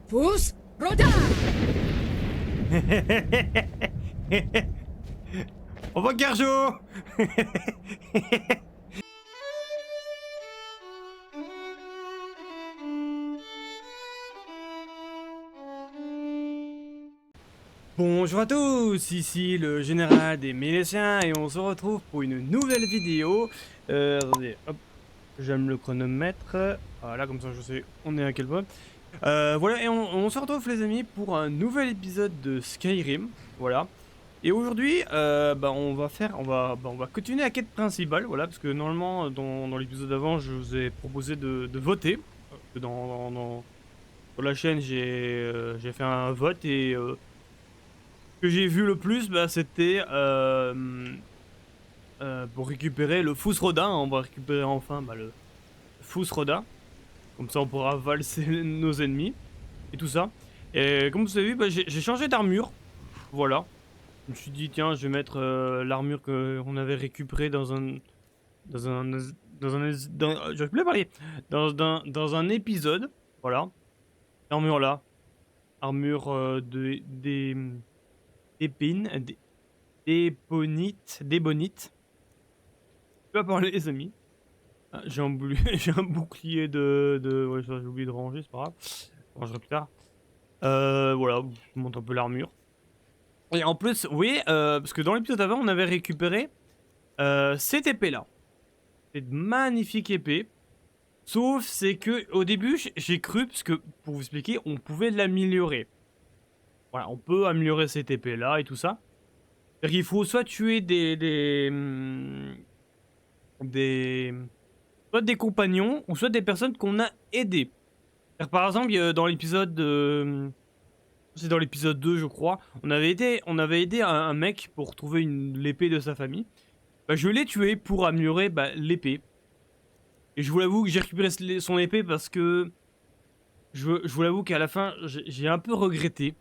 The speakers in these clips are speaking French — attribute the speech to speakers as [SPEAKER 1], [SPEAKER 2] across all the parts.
[SPEAKER 1] Fus Roda!
[SPEAKER 2] Au revoir Garjo. Bonjour à tous, ici le général des Milésiens et on se retrouve pour une nouvelle vidéo. Attendez, hop, j'aime le chronomètre. Voilà, comme ça je sais on est à quel point. Voilà, et on se retrouve les amis pour un nouvel épisode de Skyrim. Voilà. Et aujourd'hui, on va continuer la quête principale, voilà, parce que normalement dans l'épisode d'avant, je vous ai proposé de voter. Sur la chaîne, j'ai fait un vote et ce que j'ai vu le plus, bah, c'était pour récupérer le Fusroda. On va récupérer enfin le Fusroda. Comme ça, on pourra valser nos ennemis et tout ça. Et comme vous avez vu, bah, j'ai changé d'armure. Voilà. Je me suis dit, tiens, je vais mettre l'armure qu'on avait récupérée dans un. Dans un. J'arrive plus à parler. Dans un épisode. Voilà. L'armure là. Armure d'épines. D'ébonite. Je peux pas parler, les amis. Ah, j'ai un, j'ai un bouclier ouais, ça, j'ai oublié de ranger, c'est pas grave. Je rangerai plus tard. Voilà, je vous montre un peu l'armure. Et en plus, vous voyez, parce que dans l'épisode avant, on avait récupéré cette épée là. Cette magnifique épée. Sauf c'est que au début, j'ai cru, parce que pour vous expliquer, on pouvait l'améliorer. Voilà, on peut améliorer cette épée là et tout ça. C'est-à-dire qu'il faut soit tuer soit des compagnons, ou soit des personnes qu'on a aidées. Par exemple, dans l'épisode... c'est dans l'épisode 2, je crois. On avait aidé un mec pour trouver l'épée de sa famille. Bah, je l'ai tué pour améliorer l'épée. Et je vous l'avoue que j'ai récupéré son épée parce que... Je vous l'avoue qu'à la fin, j'ai un peu regretté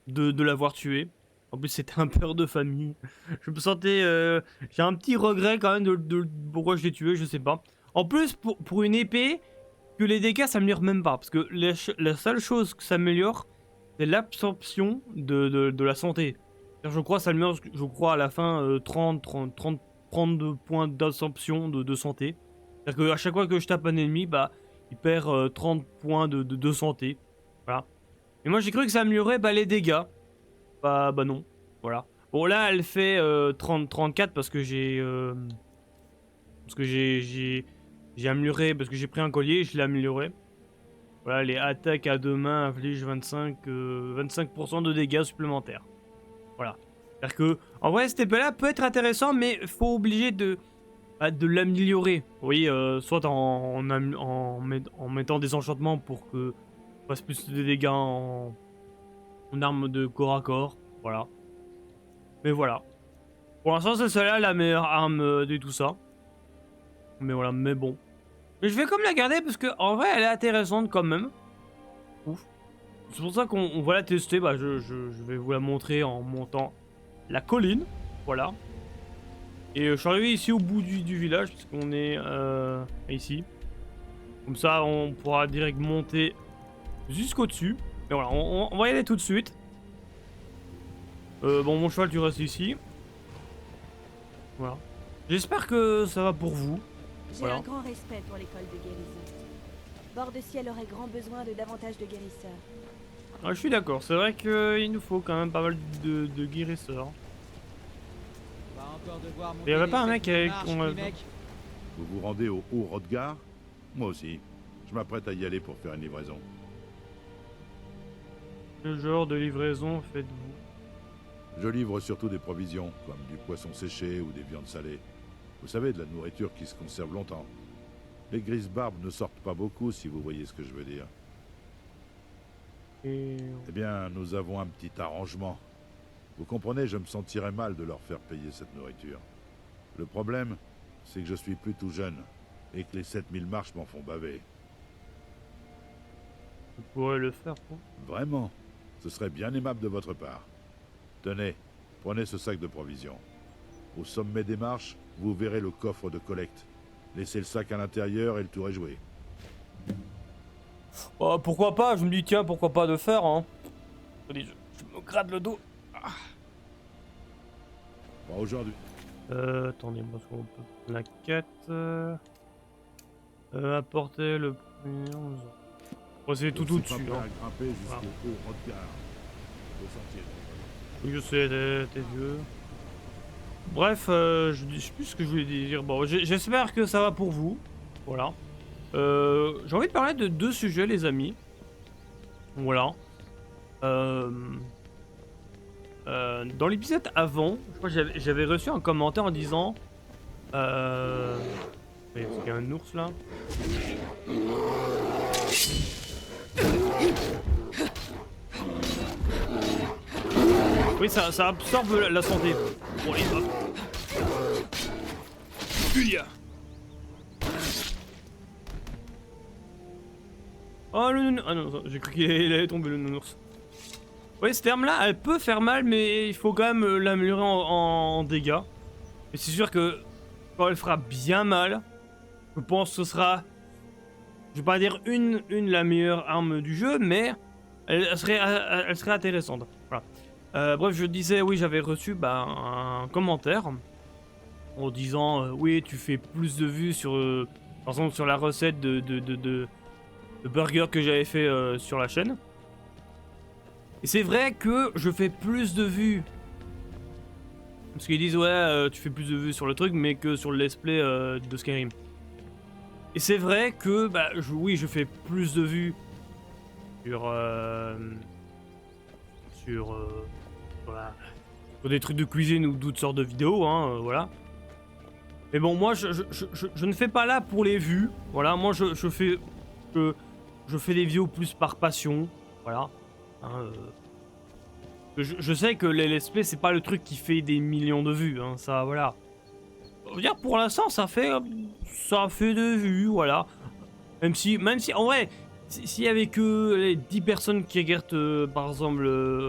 [SPEAKER 2] de l'avoir tué. En plus, c'était un père de famille. Je me sentais... j'ai un petit regret quand même de pourquoi je l'ai tué, je sais pas. En plus, pour une épée, que les dégâts s'améliorent même pas. Parce que la seule chose que ça améliore, c'est l'absorption de la santé. Je crois ça améliore, je crois, à la fin 32 points d'absorption de santé. C'est-à-dire qu'à chaque fois que je tape un ennemi, bah, il perd 30 points de santé. Voilà. Et moi j'ai cru que ça améliorait les dégâts. Bah non. Voilà. Bon là elle fait 34 parce que j'ai amélioré, parce que j'ai pris un collier et je l'ai amélioré. Voilà, les attaques à deux mains infligent 25% de dégâts supplémentaires. Voilà. C'est-à-dire que, en vrai, cette épée-là peut être intéressant, mais faut obliger de l'améliorer. Oui, soit en mettant des enchantements pour que fasse plus de dégâts en arme de corps à corps. Voilà. Mais voilà. Pour l'instant, c'est celle-là la meilleure arme de tout ça. Mais voilà, mais bon. Mais je vais comme la garder parce que en vrai, elle est intéressante quand même. Ouf. C'est pour ça qu'on va la tester. Bah, je vais vous la montrer en montant la colline. Voilà. Et je suis arrivé ici au bout du village, parce qu'on est ici. Comme ça, on pourra direct monter jusqu'au dessus. Et voilà, on va y aller tout de suite. Bon, mon cheval, tu restes ici. Voilà. J'espère que ça va pour vous.
[SPEAKER 3] J'ai
[SPEAKER 2] Voilà.
[SPEAKER 3] un grand respect pour l'école de guérison. Bord de Ciel aurait grand besoin de davantage de guérisseurs.
[SPEAKER 2] Ah, je suis d'accord, c'est vrai qu'il nous faut quand même pas mal de guérisseurs. Il y avait pas un mec avec...
[SPEAKER 4] Vous vous rendez au Haut-Rodgar? Moi aussi. Je m'apprête à y aller pour faire une livraison.
[SPEAKER 2] Quel genre de livraison faites-vous?
[SPEAKER 4] Je livre surtout des provisions, comme du poisson séché ou des viandes salées. Vous savez, de la nourriture qui se conserve longtemps. Les grises barbes ne sortent pas beaucoup, si vous voyez ce que je veux dire.
[SPEAKER 2] Et...
[SPEAKER 4] Eh bien, nous avons un petit arrangement. Vous comprenez, je me sentirais mal de leur faire payer cette nourriture. Le problème, c'est que je suis plus tout jeune, et que les 7000 marches m'en font baver.
[SPEAKER 2] Vous pourrez le faire, quoi.
[SPEAKER 4] Vraiment, ce serait bien aimable de votre part. Tenez, prenez ce sac de provisions. Au sommet des marches, vous verrez le coffre de collecte. Laissez le sac à l'intérieur et le tour est joué.
[SPEAKER 2] Pourquoi pas, je me dis tiens, pourquoi pas de faire, hein. Allez, je me gratte le dos.
[SPEAKER 4] Pas aujourd'hui.
[SPEAKER 2] Attendez, parce qu'on peut prendre la quête. Apporter le premier. Bon, c'est tout
[SPEAKER 4] Je suis
[SPEAKER 2] au-dessus.
[SPEAKER 4] pas prêt
[SPEAKER 2] Hein.
[SPEAKER 4] à grimper jusqu'au haut Rodgar. Au sentier.
[SPEAKER 2] Oui, je sais, t'es vieux. Bref, je sais plus ce que je voulais dire. Bon, j'espère que ça va pour vous. Voilà. J'ai envie de parler de 2 sujets, les amis. Voilà. Dans l'épisode avant, je crois que j'avais reçu un commentaire en disant... Oui, parce qu'il y a un ours là. Oui, ça absorbe la santé. Bon, allez, hop. Julia. Oh le nounours. Ah non, j'ai cru qu'il allait tomber le nounours. Oui, cette arme là, elle peut faire mal, mais il faut quand même l'améliorer en dégâts. Et c'est sûr que quand elle fera bien mal, je pense que ce sera, je vais pas dire la meilleure arme du jeu, mais elle serait intéressante. Voilà. Bref, je disais, oui, j'avais reçu un commentaire en disant, oui, tu fais plus de vues sur, par exemple, sur la recette de burger que j'avais fait sur la chaîne. Et c'est vrai que je fais plus de vues. Parce qu'ils disent, ouais, tu fais plus de vues sur le truc, mais que sur le let's play de Skyrim. Et c'est vrai que, oui, je fais plus de vues sur des trucs de cuisine ou d'autres sortes de vidéos, hein, voilà. Mais bon, moi, je ne fais pas là pour les vues. Voilà, moi, je fais des vidéos plus par passion. Voilà. Hein, je sais que les let's play, c'est pas le truc qui fait des millions de vues. Hein, ça, voilà. Je veux dire, pour l'instant, ça fait de vues, voilà. Même si en vrai, s'il y avait que les 10 personnes qui regardent, par exemple,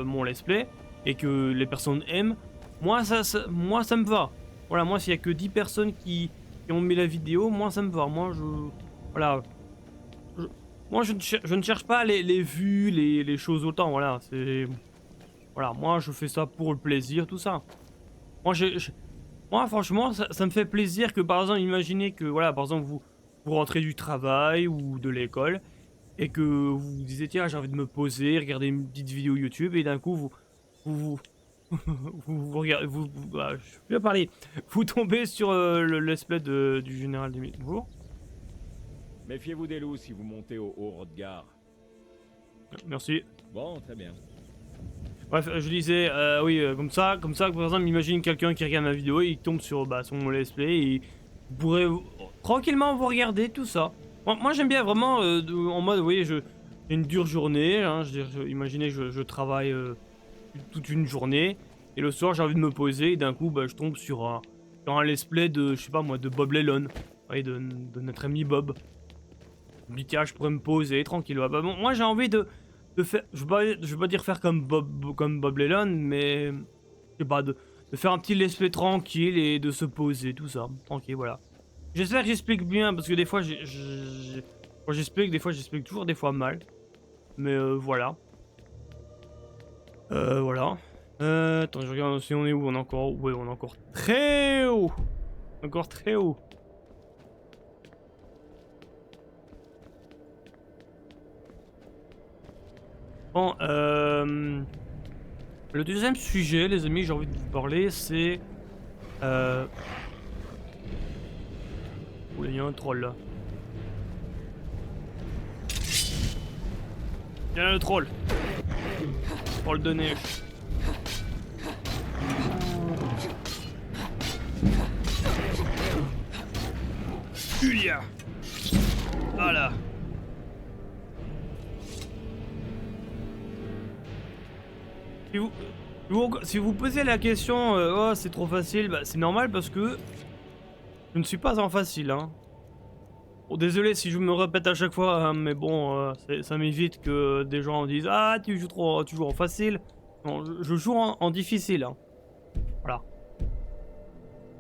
[SPEAKER 2] mon let's play, et que les personnes aiment, moi, ça me va. Voilà, moi, s'il y a que 10 personnes qui ont mis la vidéo, moi, ça me va. Moi, voilà. Moi, je ne cherche pas les vues, les choses autant, voilà. Voilà, moi, je fais ça pour le plaisir, tout ça. Moi, moi franchement, ça me fait plaisir que, par exemple, imaginez que, voilà, par exemple, vous rentrez du travail ou de l'école, et que vous vous disiez, tiens, j'ai envie de me poser, regarder une petite vidéo YouTube, et d'un coup, vous regardez, je vais parler, vous tombez sur le let's play du général des Bonjour.
[SPEAKER 1] Méfiez-vous des loups si vous montez au haut Rodgar.
[SPEAKER 2] Merci.
[SPEAKER 1] Bon, très bien.
[SPEAKER 2] Bref, je disais, oui, comme ça, par exemple, imagine quelqu'un qui regarde ma vidéo, il tombe sur son let's play, et vous pourrez tranquillement vous regarder tout ça. Moi j'aime bien vraiment, en mode, vous voyez, j'ai une dure journée, hein, imaginez que je travaille toute une journée, et le soir j'ai envie de me poser, et d'un coup, je tombe sur un let's play de, je sais pas moi, de Bob Lellon, vous voyez, de notre ami Bob. Je me dis, tiens, je pourrais me poser tranquille. Bon, moi j'ai envie de faire, je vais pas dire faire comme Bob Lellon, mais je sais pas, de faire un petit let's play tranquille et de se poser, tout ça, tranquille, voilà. J'espère que j'explique bien, parce que des fois, quand j'explique, des fois j'explique toujours, des fois mal. Mais voilà. Voilà. Attends, je regarde si on est où, on est encore, ouais, on est encore très haut. Encore très haut. Bon, le deuxième sujet, les amis, j'ai envie de vous parler, c'est... Oula, il y a un troll, là. Il y a le troll. Troll de neige. Julia. Voilà. Si vous posez la question, oh c'est trop facile, c'est normal parce que je ne suis pas en facile, hein. Bon, désolé si je me répète à chaque fois, hein, mais bon, ça m'évite que des gens disent, ah tu joues en facile. Non, je joue en difficile, hein. Voilà.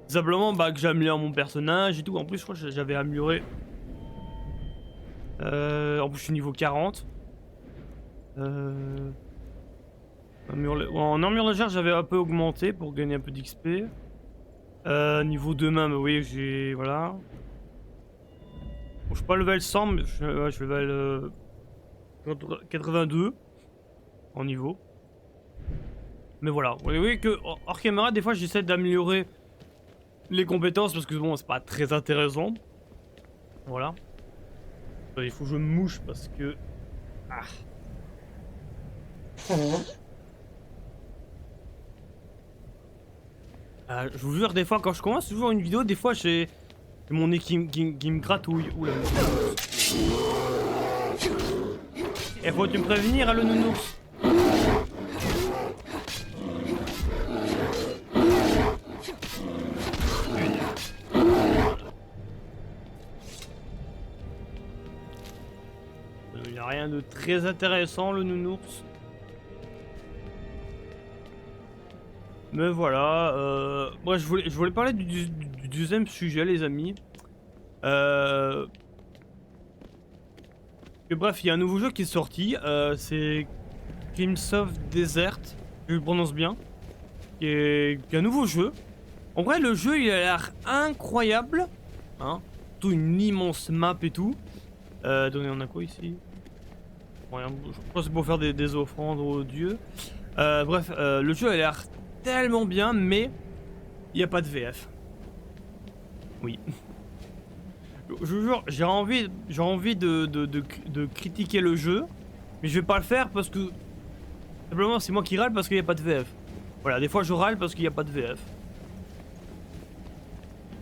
[SPEAKER 2] Simplement que j'améliore mon personnage et tout. En plus, je crois que j'avais amélioré En plus je suis niveau 40. En armure légère j'avais un peu augmenté pour gagner un peu d'XP. Niveau 2 main, bah oui j'ai... voilà. Bon, je suis pas level 100 mais je suis level 82 en niveau. Mais voilà, vous voyez que hors caméra des fois j'essaie d'améliorer les compétences parce que bon c'est pas très intéressant. Voilà. Il faut que je me mouche parce que... Ah. Je vous jure, des fois, quand je commence toujours une vidéo, des fois j'ai mon nez qui me gratouille. Oula. Et faut-tu me prévenir, hein, le nounours? Il n'y a rien de très intéressant, le nounours. Mais voilà, moi je voulais parler du deuxième sujet, les amis. Bref, il y a un nouveau jeu qui est sorti, c'est Crimson of Desert, je le prononce bien, qui est un nouveau jeu. En vrai, le jeu il a l'air incroyable, hein, tout une immense map et tout. Donnez, on a quoi ici? Rien, je crois que c'est pour faire des offrandes aux dieux. Bref, le jeu a l'air tellement bien, mais il n'y a pas de VF. Oui. Je vous jure, j'ai envie de critiquer le jeu, mais je vais pas le faire parce que simplement c'est moi qui râle parce qu'il n'y a pas de VF. Voilà, des fois je râle parce qu'il n'y a pas de VF.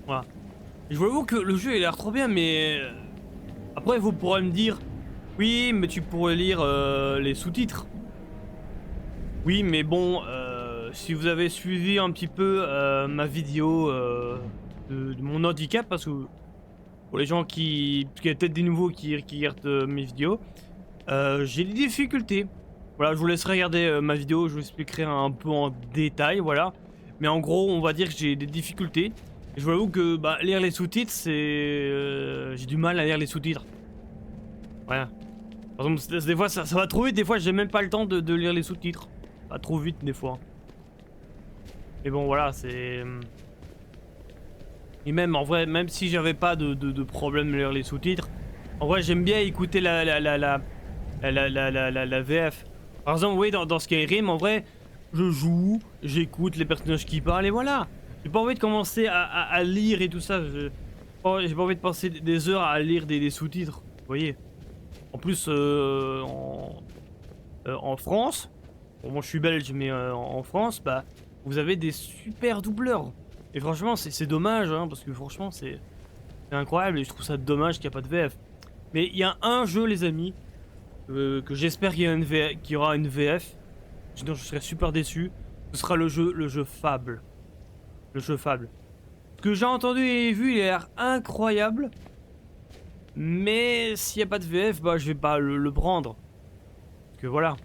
[SPEAKER 2] Voilà. Et je vous avoue que le jeu il a l'air trop bien, mais après vous pourrez me dire oui, mais tu pourrais lire les sous-titres. Oui, mais bon, si vous avez suivi un petit peu ma vidéo de mon handicap, parce que pour les gens qui... Parce qu'il y a peut-être des nouveaux qui regardent mes vidéos, j'ai des difficultés. Voilà, je vous laisserai regarder ma vidéo, je vous expliquerai un peu en détail, voilà. Mais en gros, on va dire que j'ai des difficultés. Et je vous avoue que bah, lire les sous-titres, c'est... j'ai du mal à lire les sous-titres. Voilà. Par exemple, des fois ça va trop vite, des fois j'ai même pas le temps de lire les sous-titres. Pas trop vite des fois. Mais bon voilà, c'est... Et même en vrai, même si j'avais pas de problème à lire les sous-titres, en vrai j'aime bien écouter la VF. Par exemple, oui, dans Skyrim, en vrai, je joue, j'écoute les personnages qui parlent et voilà. J'ai pas envie de commencer à lire et tout ça. J'ai pas envie de passer des heures à lire des sous-titres, vous voyez. En plus, en France, bon, moi je suis belge, mais en France, bah, vous avez des super doubleurs. Et franchement, c'est dommage, hein, parce que franchement, c'est incroyable et je trouve ça dommage qu'il n'y a pas de VF. Mais il y a un jeu, les amis, que j'espère qu'il y aura une VF. Sinon, je serais super déçu. Ce sera le jeu Fable. Le jeu Fable. Ce que j'ai entendu et vu, il a l'air incroyable. Mais s'il n'y a pas de VF, bah je vais pas le prendre. Parce que voilà.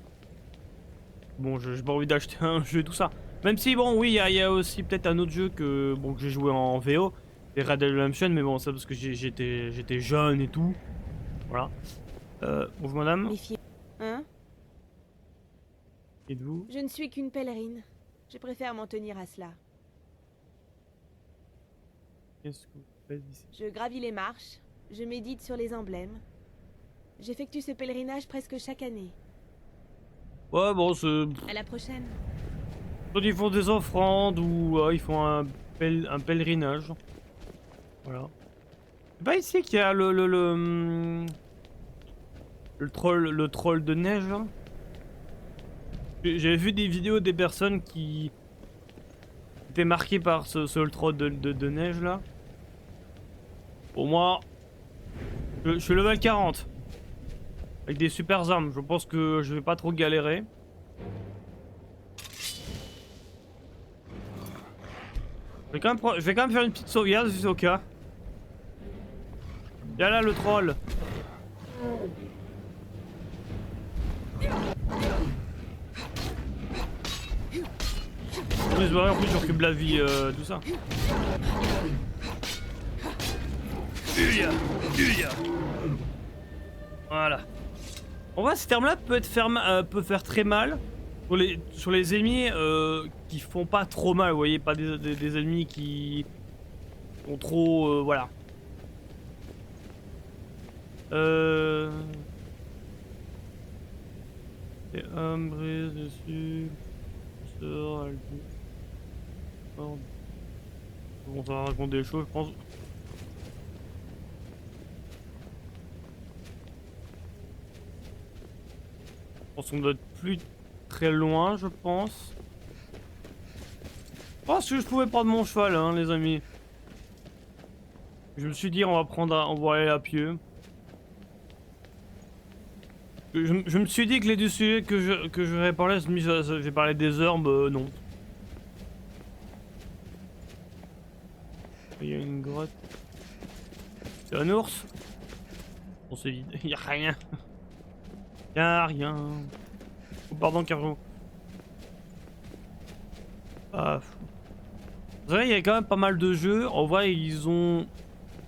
[SPEAKER 2] Bon, j'ai pas envie d'acheter un jeu et tout ça. Même si, bon, oui, il y a aussi peut-être un autre jeu que j'ai joué en VO. C'est Red Dead Redemption, mais bon, ça parce que j'étais jeune et tout. Voilà. Bonjour madame.
[SPEAKER 3] Méfiez. Hein?
[SPEAKER 2] Et vous?
[SPEAKER 3] Je ne suis qu'une pèlerine. Je préfère m'en tenir à cela.
[SPEAKER 2] Qu'est-ce que vous faites ici?
[SPEAKER 3] Je gravis les marches, je médite sur les emblèmes. J'effectue ce pèlerinage presque chaque année.
[SPEAKER 2] Ouais, bon, c'est...
[SPEAKER 3] À la prochaine.
[SPEAKER 2] Soit ils font des offrandes ou ils font un pèlerinage. Voilà. C'est pas ici qu'il y a le troll de neige là. J'avais vu des vidéos des personnes qui étaient marquées par ce troll de neige là. Pour moi, je suis level 40. Avec des super armes, je pense que je vais pas trop galérer. Je vais quand même faire une petite sauvegarde juste au cas. Y'a là le troll. En plus je recule la vie, tout ça. Voilà. En vrai, cette arme-là peut faire très mal sur les ennemis qui font pas trop mal, vous voyez, pas des ennemis qui ont trop... voilà. Et un brise dessus. Bon, ça va raconter des choses, je pense. Je pense qu'on doit être plus très loin, je pense. Je pense que je pouvais prendre mon cheval, hein, les amis. Je me suis dit, on va aller à pied. Je me suis dit que les deux sujets que je vais parler, je vais parler des heures, mais non. Il y a une grotte. C'est un ours? Bon, c'est vide, il y a rien. Il y a rien. Oh, pardon, Cargo. Ah. Vous savez, il y a quand même pas mal de jeux. En vrai, ils ont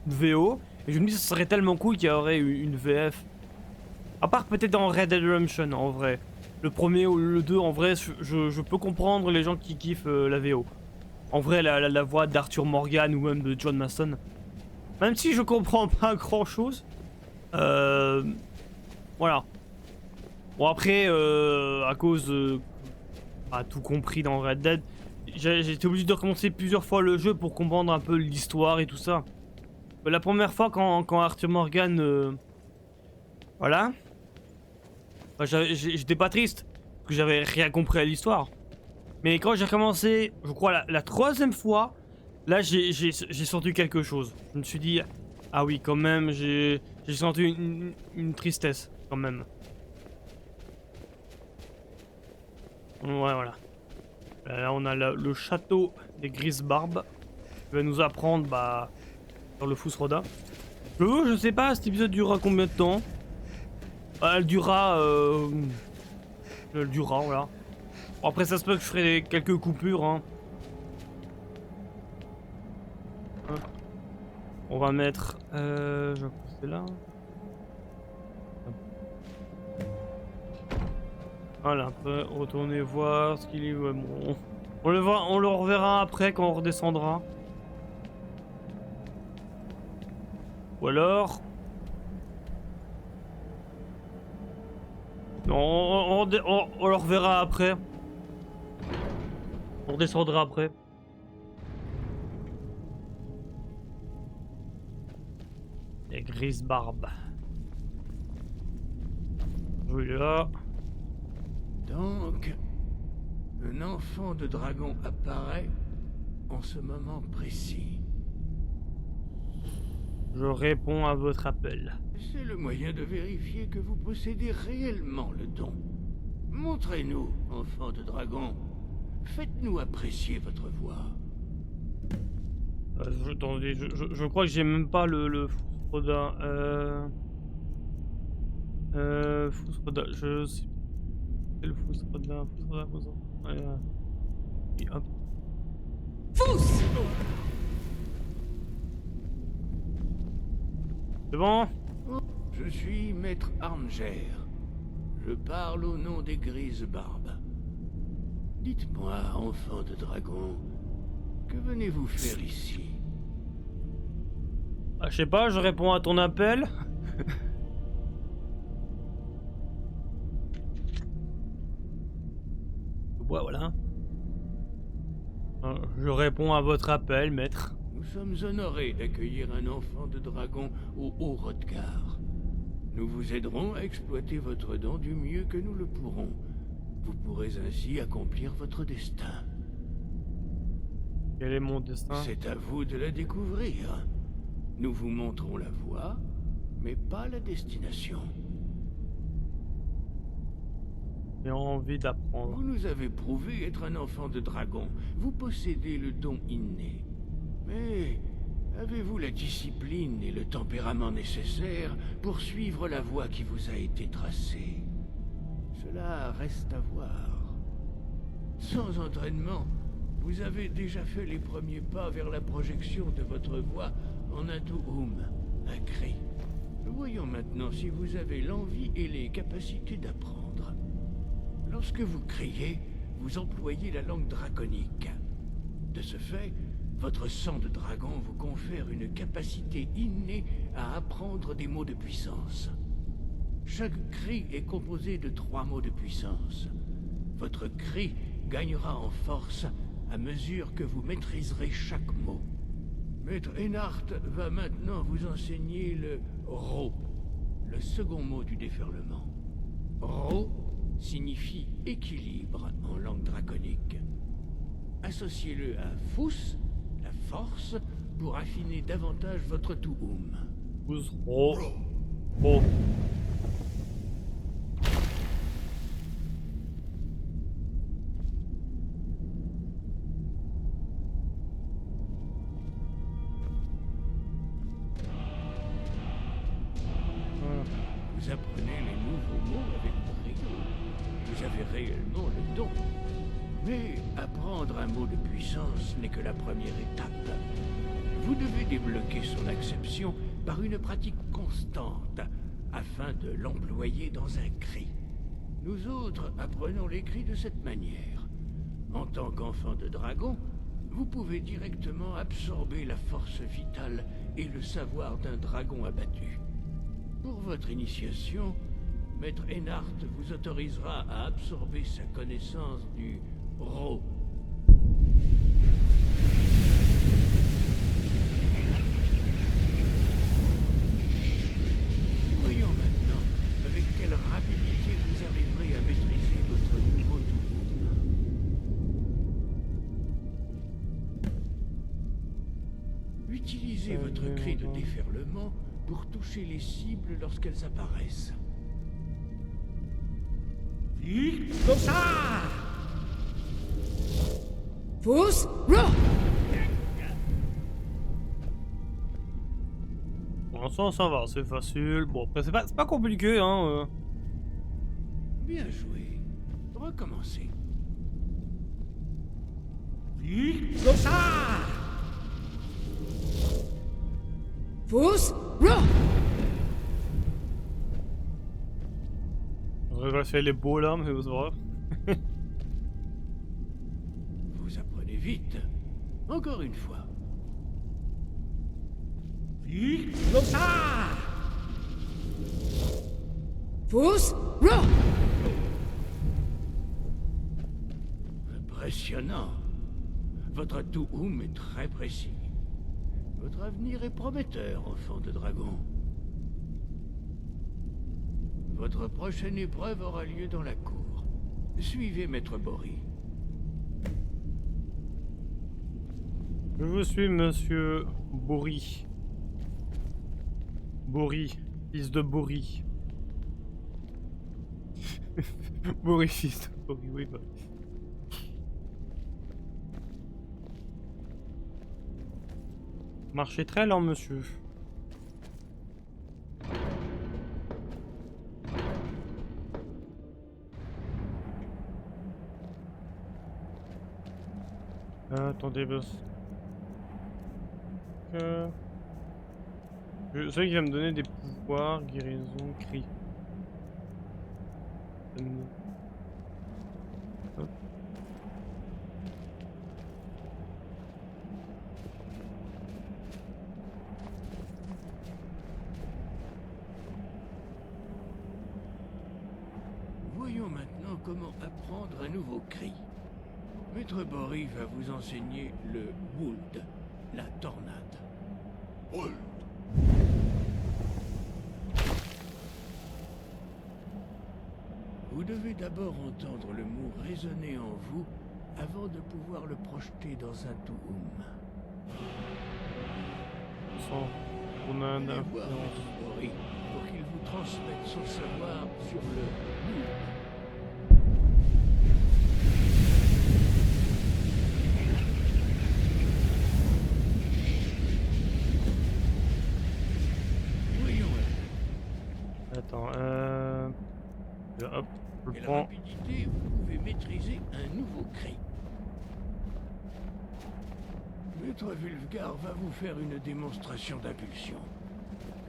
[SPEAKER 2] une VO. Et je me dis, ce serait tellement cool qu'il y aurait une VF. À part peut-être dans Red Dead Redemption, en vrai. Le premier ou le 2, en vrai, je peux comprendre les gens qui kiffent la VO. En vrai, la voix d'Arthur Morgan ou même de John Marston. Même si je comprends pas grand chose. Voilà. Bon, après, à cause pas tout compris dans Red Dead, j'ai été obligé de recommencer plusieurs fois le jeu pour comprendre un peu l'histoire et tout ça. La première fois, quand Arthur Morgan. Voilà. Bah, j'étais pas triste, parce que j'avais rien compris à l'histoire. Mais quand j'ai recommencé, je crois la troisième fois, là j'ai senti quelque chose. Je me suis dit, ah oui, quand même, j'ai senti une tristesse, quand même. Ouais, voilà. Là, on a le château des Grises Barbes, qui va nous apprendre, bah, sur le Fusroda. Je sais pas, cet épisode durera combien de temps? Elle durera, voilà. Bon, après, ça se peut que je ferai quelques coupures, hein. On va mettre, je crois que c'est là. Voilà, on peut retourner voir ce qu'il est. Ouais, bon. On le reverra après quand on redescendra. Ou alors. Non, on le reverra après. On redescendra après. Les Grises Barbes. Oui, là.
[SPEAKER 5] Donc, un enfant de dragon apparaît en ce moment précis.
[SPEAKER 2] Je réponds à votre appel.
[SPEAKER 5] C'est le moyen de vérifier que vous possédez réellement le don. Montrez-nous, enfant de dragon. Faites-nous apprécier votre voix.
[SPEAKER 2] Attendez, je crois que j'ai même pas le Fusroda. Fusroda, je sais. C'est le Fusroda. Ouais, et hop.
[SPEAKER 6] Fous!
[SPEAKER 2] C'est bon?
[SPEAKER 5] Je suis Maître Armger. Je parle au nom des Grises Barbes. Dites-moi, enfant de dragon, que venez-vous faire ici?
[SPEAKER 2] Ah, je sais pas, je réponds à ton appel. Ouais, voilà. Je réponds à votre appel, maître.
[SPEAKER 5] Nous sommes honorés d'accueillir un enfant de dragon au Haut-Hrothgar. Nous vous aiderons à exploiter votre don du mieux que nous le pourrons. Vous pourrez ainsi accomplir votre destin.
[SPEAKER 2] Quel est mon destin?
[SPEAKER 5] C'est à vous de la découvrir. Nous vous montrons la voie, mais pas la destination.
[SPEAKER 2] J'ai envie d'apprendre.
[SPEAKER 5] Vous nous avez prouvé être un enfant de dragon. Vous possédez le don inné. Mais avez-vous la discipline et le tempérament nécessaires pour suivre la voie qui vous a été tracée? Cela reste à voir. Sans entraînement, vous avez déjà fait les premiers pas vers la projection de votre voix en Atuhum, un cri. Voyons maintenant si vous avez l'envie et les capacités d'apprendre. Lorsque vous criez, vous employez la langue draconique. De ce fait, votre sang de dragon vous confère une capacité innée à apprendre des mots de puissance. Chaque cri est composé de 3 mots de puissance. Votre cri gagnera en force à mesure que vous maîtriserez chaque mot. Maître Einhart va maintenant vous enseigner le Ro, le second mot du déferlement. Ro signifie équilibre en langue draconique. Associez-le à Fous, la force, pour affiner davantage votre Tuum.
[SPEAKER 2] Pousse. Oh. Oh.
[SPEAKER 5] Vous apprenez les nouveaux mots avec brio. Vous avez réellement le don. Mais apprendre un mot de puissance n'est que la première étape. Vous devez débloquer son acception par une pratique constante afin de l'employer dans un cri. Nous autres apprenons les cris de cette manière. En tant qu'enfant de dragon, vous pouvez directement absorber la force vitale et le savoir d'un dragon abattu. Pour votre initiation, Maître Einhart vous autorisera à absorber sa connaissance du Ro. Voyons maintenant avec quelle rapidité vous arriverez à maîtriser votre nouveau Tuum. Utilisez votre cri de déferlement pour toucher les cibles lorsqu'elles apparaissent.
[SPEAKER 6] Fous, Ro!
[SPEAKER 2] Pour l'instant, ça va, c'est facile. Bon, après, c'est pas compliqué, hein.
[SPEAKER 5] Bien joué. Recommencez.
[SPEAKER 6] Fous, Ro!
[SPEAKER 2] J'aurais fait les beaux là, mais c'est vrai.
[SPEAKER 5] Vous apprenez vite. Encore une fois.
[SPEAKER 6] Fous, Ro!
[SPEAKER 5] Impressionnant. Votre Tuum est très précis. Votre avenir est prometteur, enfant de dragon. Votre prochaine épreuve aura lieu dans la cour. Suivez Maître Bory.
[SPEAKER 2] Je vous suis, monsieur Bory. Bory, fils de Bory. Bory, fils de Bory, oui, bah. Marchez très lent, monsieur. Attendez, boss. Je sais qu'il va me donner des pouvoirs, guérison, cri. Hop.
[SPEAKER 5] Voyons maintenant comment apprendre un nouveau cri. Maître Bory va vous enseigner le Wold, la tornade.
[SPEAKER 4] Wold.
[SPEAKER 5] Vous devez d'abord entendre le mot résonner en vous avant de pouvoir le projeter dans un Tuum.
[SPEAKER 2] Sans tornade
[SPEAKER 5] Allez voir
[SPEAKER 2] influence.
[SPEAKER 5] Maître Bory pour qu'il vous transmette son savoir sur le Wold.
[SPEAKER 2] Attends, hop, je le
[SPEAKER 5] Quelle
[SPEAKER 2] prends.
[SPEAKER 5] rapidité vous pouvez maîtriser un nouveau cri. Maître Wulfgar va vous faire une démonstration d'impulsion.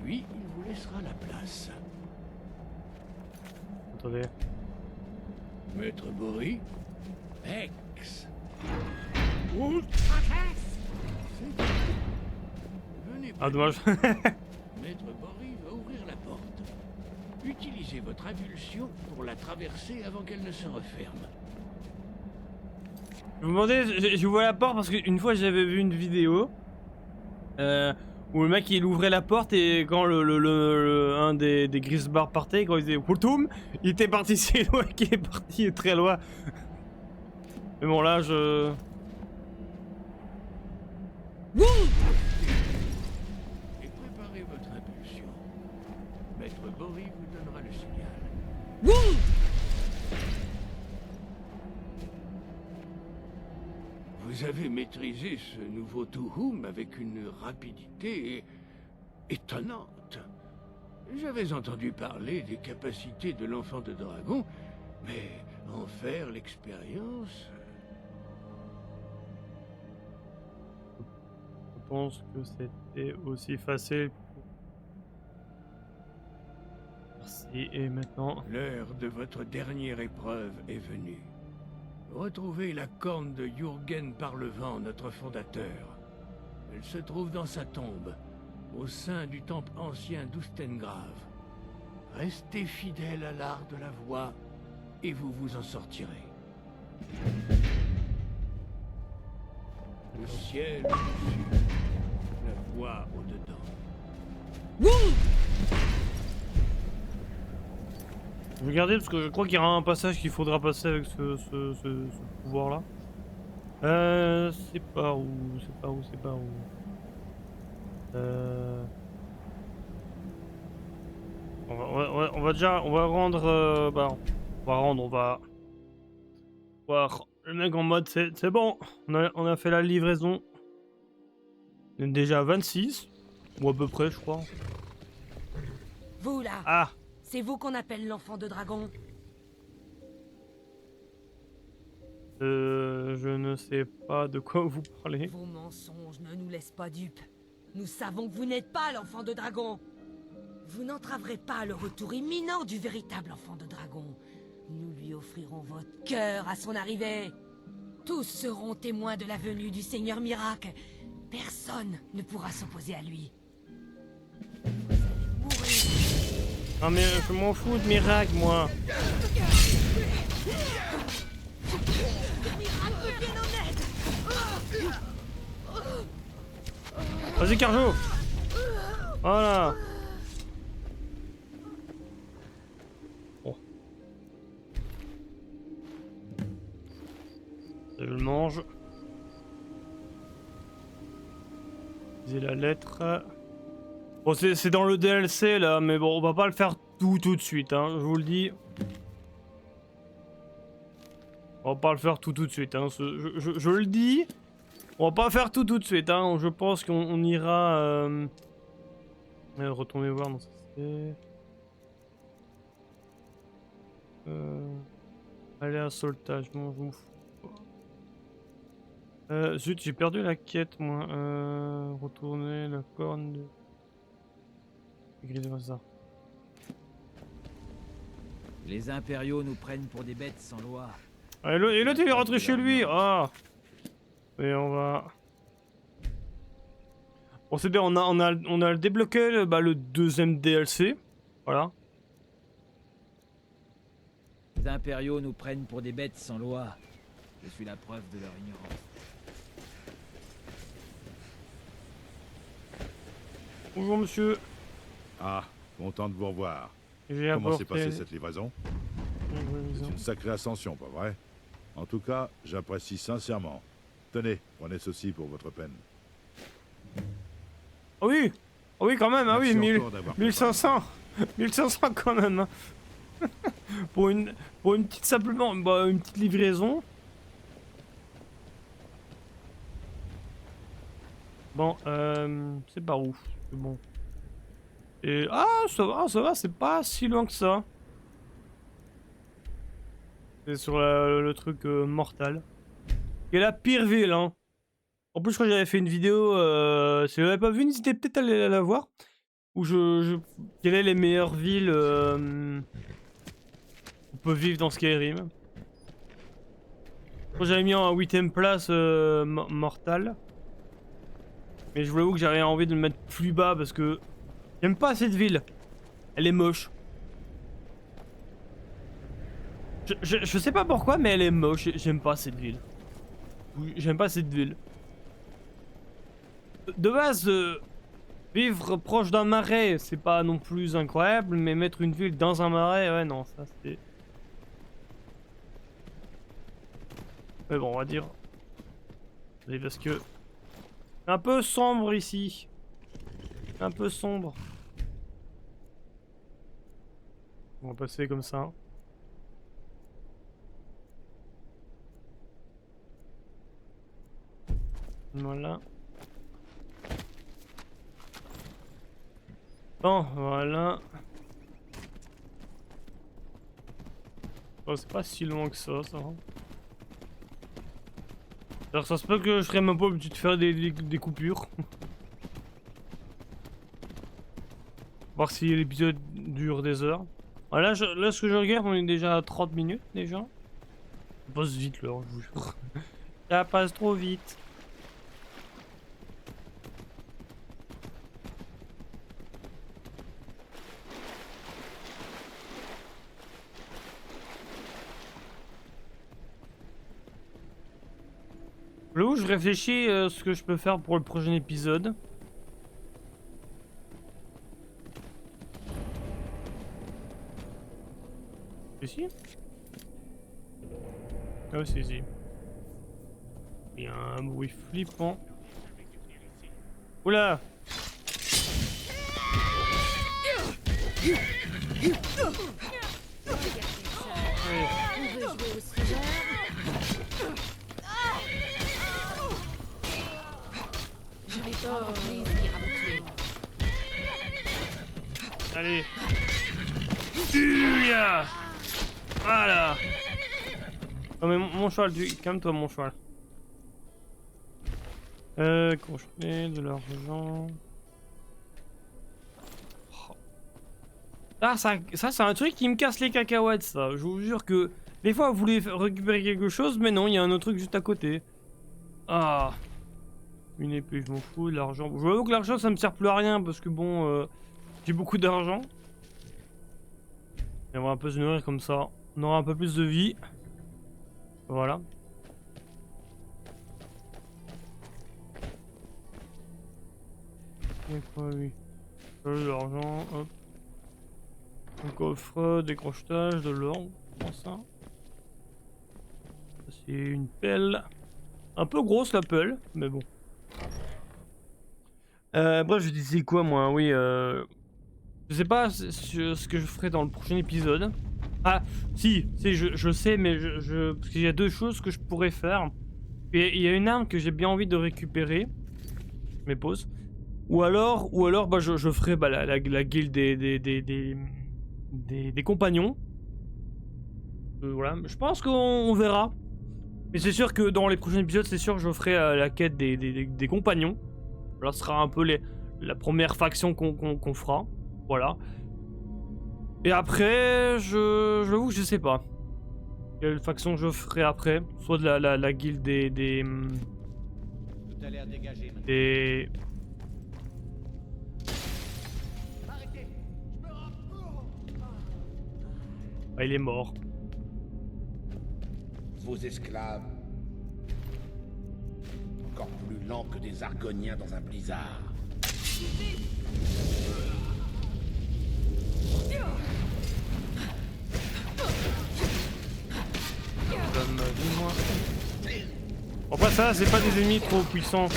[SPEAKER 5] Puis il vous laissera la place.
[SPEAKER 2] Attendez.
[SPEAKER 5] Maître Bory, Ex. C'est... Venez.
[SPEAKER 2] Ah, dommage.
[SPEAKER 5] Maître Bory va ouvrir la porte. Utilisez votre impulsion pour la traverser avant qu'elle ne se referme.
[SPEAKER 2] Je vous demandais, j'ouvrais la porte parce qu'une fois j'avais vu une vidéo où le mec il ouvrait la porte et quand un des Grisbar partait, quand il disait Woutoum, il était parti si loin qu'il est parti très loin. Mais bon là je...
[SPEAKER 5] Et préparez votre impulsion. Maître Bory vous donnera le signal. Vous avez maîtrisé ce nouveau Tuhum avec une rapidité étonnante. J'avais entendu parler des capacités de l'enfant de dragon, mais en faire l'expérience...
[SPEAKER 2] Je pense que c'était aussi facile. Merci, et maintenant...
[SPEAKER 5] L'heure de votre dernière épreuve est venue. Retrouvez la corne de Jürgen Parlevent, notre fondateur. Elle se trouve dans sa tombe, au sein du temple ancien d'Ustengrave. Restez fidèle à l'art de la voix, et vous vous en sortirez. Le ciel au-dessus, la voix au-dedans.
[SPEAKER 2] Je vais regarder parce que je crois qu'il y aura un passage qu'il faudra passer avec ce pouvoir là. C'est pas où, c'est pas où. On va déjà, on va rendre, on va voir le mec en mode c'est bon, on a fait la livraison. On est déjà à 26, ou à peu près je crois.
[SPEAKER 7] Vous là,
[SPEAKER 2] Ah!
[SPEAKER 7] c'est vous qu'on appelle l'enfant de dragon?
[SPEAKER 2] Je ne sais pas de quoi vous parlez.
[SPEAKER 7] Vos mensonges ne nous laissent pas dupes. Nous savons que vous n'êtes pas l'enfant de dragon. Vous n'entraverez pas le retour imminent du véritable enfant de dragon. Nous lui offrirons votre cœur à son arrivée. Tous seront témoins de la venue du Seigneur Miracle. Personne ne pourra s'opposer à lui. Vous allez mourir.
[SPEAKER 2] Ah mais je m'en fous de miracle moi. Vas-y Carjo. Voilà. Bon. Je le mange. J'ai la lettre. Bon c'est dans le DLC là, mais bon on va pas le faire tout de suite, hein, je vous le dis. On va pas le faire tout de suite, hein, je le dis. On va pas faire tout de suite, hein, je pense qu'on ira... retourner voir, non ça c'est... Aller à Soltage, bon je m'en fous. Zut, j'ai perdu la quête moi. Retourner la corne de... Écrivez-moi ça.
[SPEAKER 8] Les impériaux nous prennent pour des bêtes sans loi.
[SPEAKER 2] Ah, et l'autre il est rentré chez lui. Ah. Et on va... Bon c'est bien, on a débloqué le deuxième DLC. Voilà.
[SPEAKER 8] Les impériaux nous prennent pour des bêtes sans loi. Je suis la preuve de leur ignorance.
[SPEAKER 2] Bonjour monsieur.
[SPEAKER 4] Ah, content de vous revoir.
[SPEAKER 2] J'ai
[SPEAKER 4] Comment s'est
[SPEAKER 2] apporté...
[SPEAKER 4] passée cette livraison? C'est une sacrée ascension, pas vrai? En tout cas, j'apprécie sincèrement. Tenez, prenez ceci pour votre peine.
[SPEAKER 2] Ah oui! Ah oui quand même, ah oui,
[SPEAKER 4] Merci encore d'avoir
[SPEAKER 2] 1500! 1500 quand même! Hein. pour une petite simplement, une petite livraison. Bon, c'est par où? C'est bon. Et ah, ça va, c'est pas si loin que ça. C'est sur le truc mortal. Et la pire ville, hein. En plus, je crois que j'avais fait une vidéo. Si vous l'avez pas vu, n'hésitez peut-être à aller la voir. où quelles sont les meilleures villes on peut vivre dans Skyrim. Moi j'avais mis en 8ème place Mortal. Mais je vous avoue que j'avais envie de le mettre plus bas parce que j'aime pas cette ville. Elle est moche. Je sais pas pourquoi, mais elle est moche. J'aime pas cette ville. J'aime pas cette ville. De base, vivre proche d'un marais, c'est pas non plus incroyable, mais mettre une ville dans un marais, ouais, non, ça c'est. Mais bon, on va dire. Parce que. Un peu sombre ici. Un peu sombre. On va passer comme ça. Voilà. Bon, voilà. Oh, c'est pas si loin que ça, ça va. Alors ça se peut que je serais même pas obligé de faire des coupures. Voir si l'épisode dure des heures. Voilà, là ce que je regarde, on est déjà à 30 minutes déjà. Ça passe vite là, je vous jure. Ça passe trop vite. Là où je réfléchis ce que je peux faire pour le prochain épisode. Ici? Ah, c'est ici. Il y a un bruit flippant. Oula! Allez. Uya. Voilà. Non mais mon cheval, calme-toi mon cheval. Construire de l'argent. Ah, ça c'est un truc qui me casse les cacahuètes ça. Je vous jure que des fois vous voulez récupérer quelque chose mais non, il y a un autre truc juste à côté. Ah. Une épée, je m'en fous, de l'argent. Je vois que l'argent ça me sert plus à rien parce que bon, j'ai beaucoup d'argent. Et on va un peu se nourrir comme ça. On aura un peu plus de vie. Voilà. Et quoi lui? De l'argent, hop. Un coffre, des crochetages, de l'or. Comment ça? C'est une pelle. Un peu grosse la pelle, mais bon. Bref, je disais quoi moi? Oui, je sais pas ce que je ferai dans le prochain épisode. Ah, si, je sais, mais parce qu'il y a deux choses que je pourrais faire. Et il y a une arme que j'ai bien envie de récupérer. Mes pauses. Ou alors bah, je ferai bah, la guilde des compagnons. Voilà, je pense qu'on verra. Mais c'est sûr que dans les prochains épisodes, c'est sûr que je ferai la quête des compagnons. Là, ce sera un peu la première faction qu'on fera. Voilà. Et après, j'avoue que je sais pas. Quelle faction je ferai après. Soit de la guilde des... Ah, il est mort.
[SPEAKER 9] Vos esclaves, encore plus lents que des argoniens dans un blizzard.
[SPEAKER 2] Donne ma vie, moi. Enfin ça, c'est pas des ennemis trop puissants.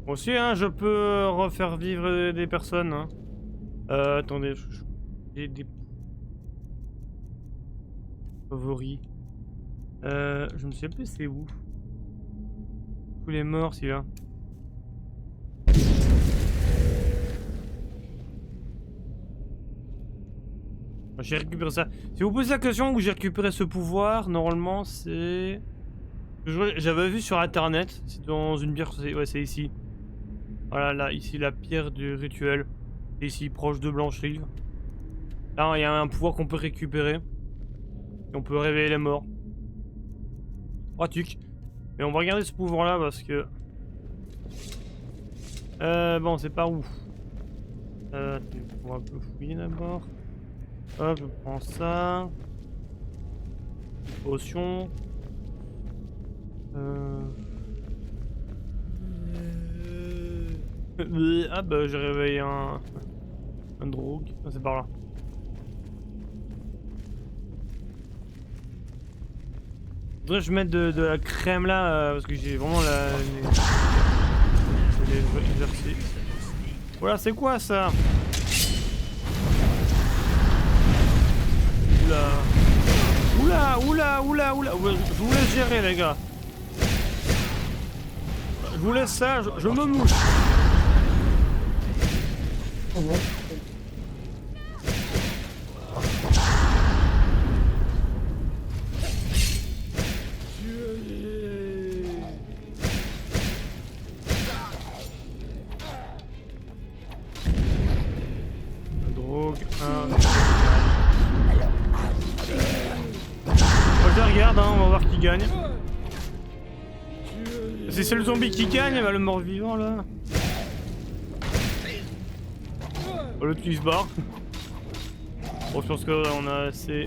[SPEAKER 2] Aussi, hein, je peux refaire vivre des personnes. Hein. Attendez, j'ai des favoris. Je ne sais plus c'est où. Tous les morts, celui-là. J'ai récupéré ça. Si vous posez la question où j'ai récupéré ce pouvoir, normalement c'est... J'avais vu sur internet, c'est dans une pierre, ouais c'est ici. Voilà, là, ici la pierre du rituel. Et ici, proche de Blancherie. Là, il y a un pouvoir qu'on peut récupérer. Et on peut réveiller les morts. Pratique. Mais on va regarder ce pouvoir là parce que... bon, c'est par où? On va un peu fouiller d'abord. Hop, je prends ça. Potion. Ah bah j'ai réveillé un drogue. Ah, c'est par là. Faudrait que je mette de la crème là parce que j'ai vraiment les exercices. Voilà, c'est quoi ça? Oula. Oula. Je vous laisse gérer les gars. Je vous laisse ça, je me mouche. Drogue, je regarde, hein, on va voir qui gagne. Si c'est le zombie qui gagne, bah, le mort-vivant là. Oh, l'autre qui se barre. Bon, je pense qu'on a assez.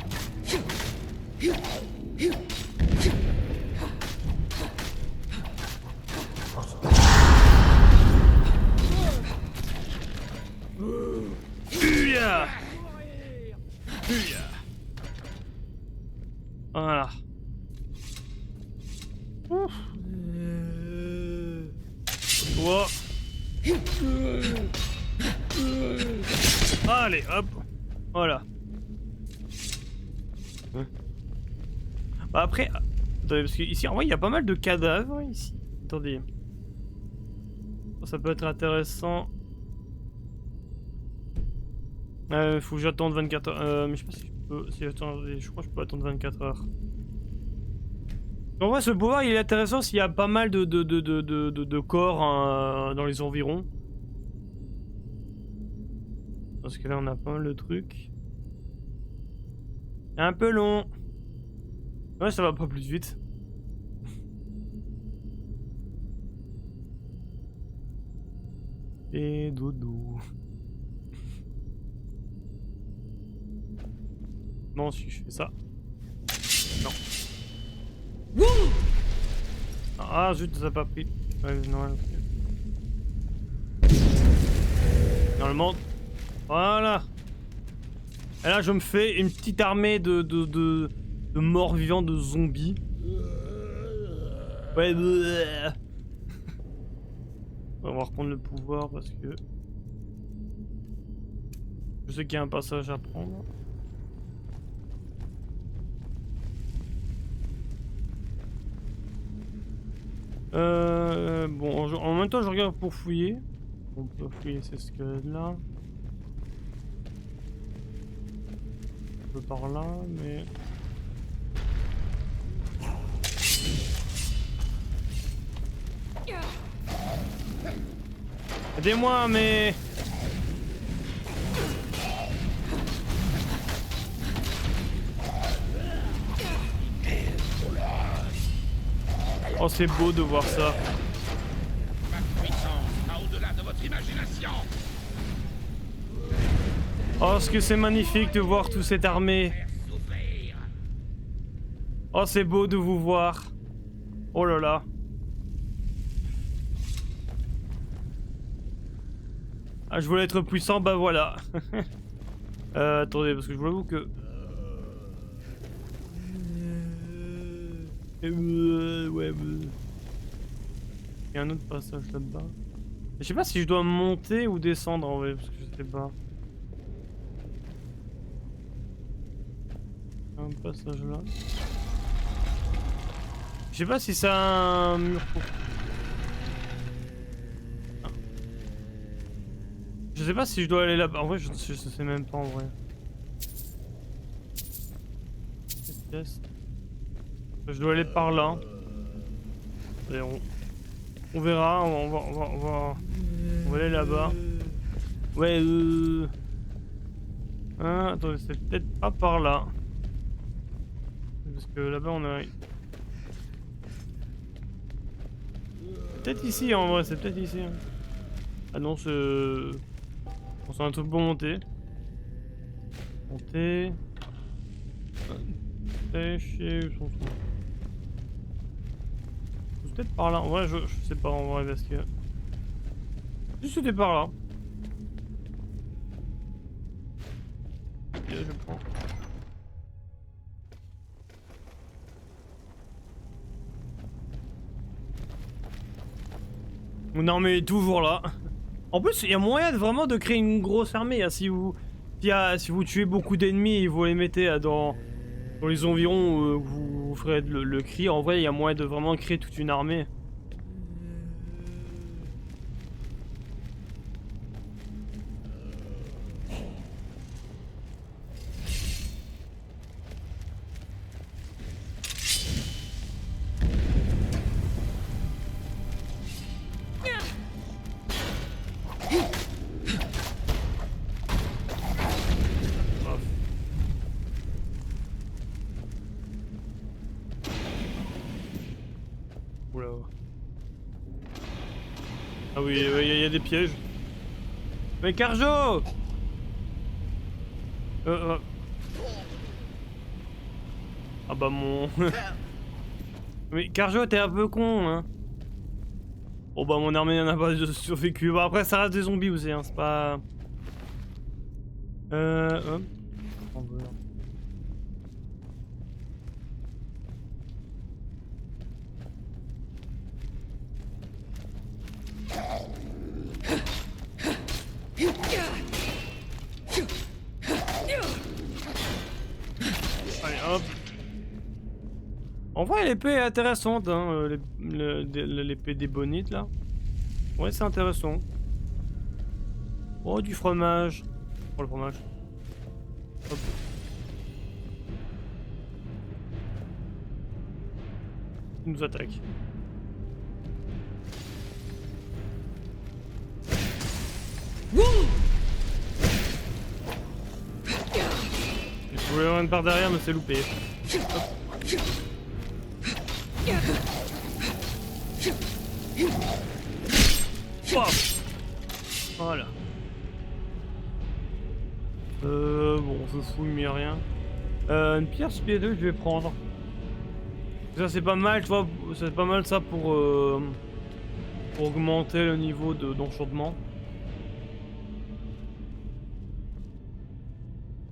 [SPEAKER 2] Voilà. Ouf. Toi. Allez, hop. Voilà. Bah après, attendez, parce que ici, en vrai, il y a pas mal de cadavres ici. Attendez. Ça peut être intéressant. Faut que j'attende 24 heures. Mais je sais pas si je peux. Si j'attends, je crois que je peux attendre 24 heures. En vrai, ce pouvoir il est intéressant s'il y a pas mal de corps dans les environs. Parce que là, on a pas mal de trucs. Un peu long. Ouais, ça va pas plus vite. Et dodo. Non, si je fais ça. Non. Ah zut, ça a pas pris. Ouais, non, normalement. Voilà. Et là, je me fais une petite armée de morts vivants, de zombies. Ouais. On va reprendre le pouvoir parce que je sais qu'il y a un passage à prendre. Bon, en même temps, je regarde pour fouiller. On peut fouiller ces squelettes là. Un peu par là, mais. Aidez-moi, mais. Oh, c'est beau de voir ça.
[SPEAKER 9] Ma puissance va au-delà de votre imagination.
[SPEAKER 2] Oh, ce que c'est magnifique de voir toute cette armée. Oh, c'est beau de vous voir. Oh là là. Ah, je voulais être puissant, bah voilà. Attendez, parce que je vous avoue que... ouais. Il y a un autre passage là-bas. Je sais pas si je dois monter ou descendre en vrai, parce que je sais pas. Un passage là. Je sais pas si c'est un mur pour... Ah. Je sais pas si je dois aller là-bas. En vrai, je sais même pas en vrai. pièce. Je dois aller par là. Et on verra, on va aller là-bas. Ouais, hein, attendez, c'est peut-être pas par là. Parce que là-bas on a... Peut-être ici en vrai, c'est peut-être ici. Ah non, c'est... Bon, c'est un truc pour monter. Monter... Chier, c'est peut-être par là. En vrai, je sais pas en vrai parce que... Si c'était par là. Ok, je prends. Mon armée est toujours là. En plus, il y a moyen vraiment de créer une grosse armée. Hein, si vous tuez beaucoup d'ennemis et vous les mettez dans les environs, vous ferez le cri. En vrai, il y a moyen de vraiment créer toute une armée. Oula. Ah oui, il y a des pièges. Mais Carjo! Ah bah mon... Mais Carjo, t'es un peu con, hein. Oh bah mon armée n'en a pas survécu. Bah après ça reste des zombies aussi, hein, c'est pas... Hop. Allez hop. En vrai l'épée est intéressante, hein, l'épée des bonites là. Ouais c'est intéressant. Oh du fromage. Oh le fromage. Hop. Il nous attaque. Je voulais avoir une part derrière mais c'est loupé. Paf. Voilà. Bon, je fouille mais rien. Une pierre spirituelle, je vais prendre. Ça c'est pas mal, tu vois, c'est pas mal ça pour augmenter le niveau d'enchantement.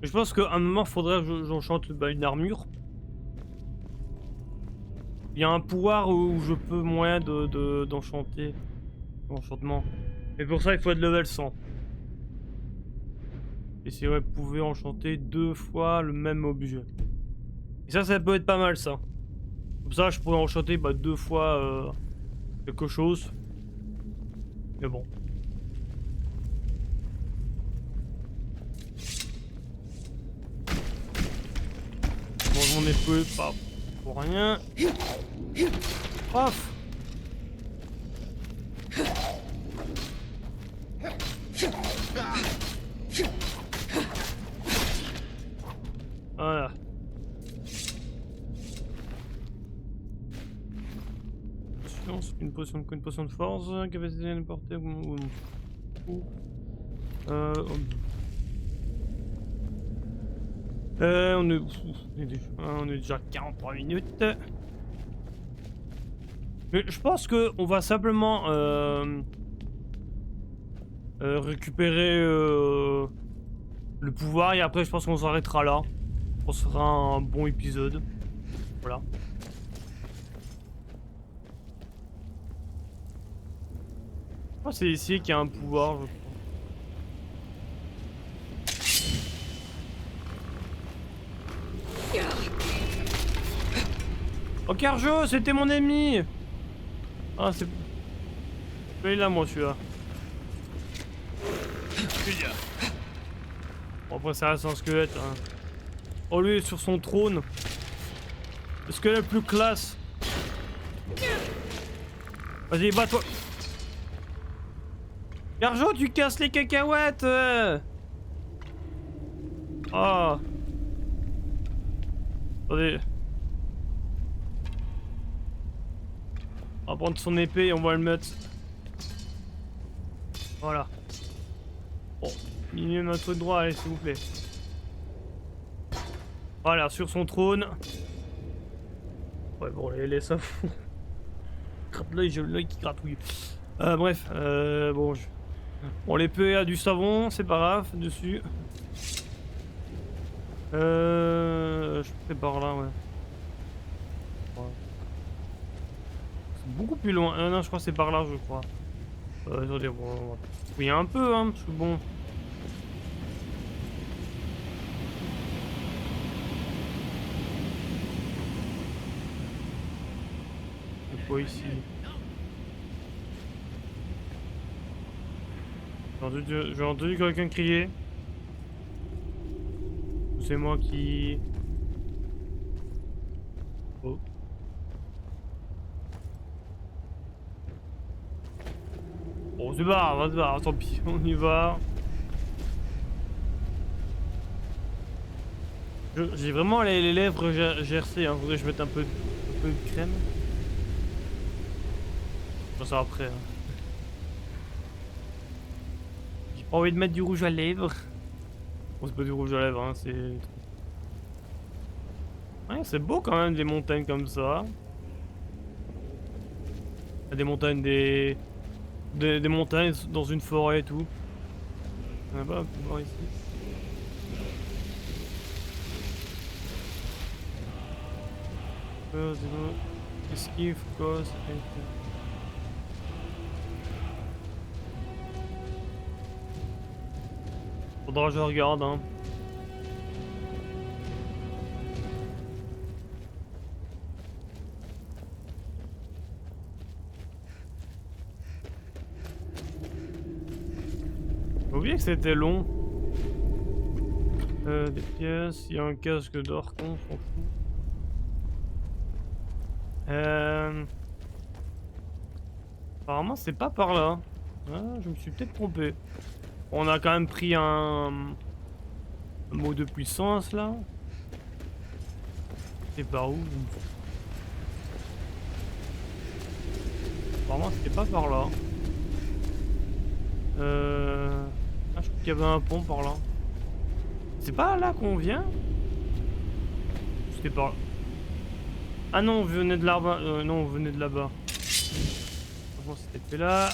[SPEAKER 2] Mais je pense qu'à un moment, faudrait que j'enchante une armure. Il y a un pouvoir où je peux moyen d'enchanter l'enchantement. Et pour ça, il faut être level 100. Et si vous pouvez enchanter 2 fois le même objet. Et ça peut être pas mal ça. Comme ça, je pourrais enchanter 2 fois quelque chose. Mais bon. Bon, mon épée, pas pour rien. Paf. Voilà. Une potion de force, capacité à porter ou... on est déjà 43 minutes. Mais je pense que on va simplement récupérer le pouvoir et après je pense qu'on s'arrêtera là. On sera un bon épisode. Voilà. Oh, c'est ici qu'il y a un pouvoir, je crois. Oh Carjo, c'était mon ennemi. Ah c'est... Celui-là moi celui-là. Bon après ça reste un squelette hein. Oh lui sur son trône. Le squelette plus classe. Vas-y, bats-toi. Garjo, tu casses les cacahuètes. Oh. Attendez. On va prendre son épée et on va le mettre. Voilà. Bon, minimum un truc droit, allez, s'il vous plaît. Voilà, sur son trône. Ouais, bon, les ça fout. L'œil qui gratouille. Bref, bon. Bon, l'épée a du savon, c'est pas grave, dessus. Je fais par là, ouais. C'est beaucoup plus loin. Non, je crois que c'est par là, je crois. Attendez, bon, on va fouiller un peu, hein, parce que bon. C'est quoi ici? J'ai entendu quelqu'un crier. C'est moi qui... Oh. Bon, c'est pas grave, tant pis, on y va. J'ai vraiment les lèvres gercées, hein. Faudrait que je mette un peu de crème. Je pense ça après. Hein. J'ai pas envie de mettre du rouge à lèvres. Bon, c'est pas du rouge à lèvres, hein, c'est... Ouais, c'est beau quand même des montagnes comme ça. Il y a des montagnes, des montagnes dans une forêt et tout. On a pas un peu voir ici. Esquive, cause, faudra que je regarde, hein. J'ai oublié que c'était long. Des pièces, il y a un casque d'Archon, on s'en fout. Apparemment c'est pas par là. Ah, je me suis peut-être trompé. On a quand même pris un mot de puissance là. C'est par où? Apparemment c'était pas par là. Ah, je crois qu'il y avait un pont par là. C'est pas là qu'on vient? C'était par là. Ah non, on venait de là-bas. Non, on venait de là-bas. Franchement, c'était fait là.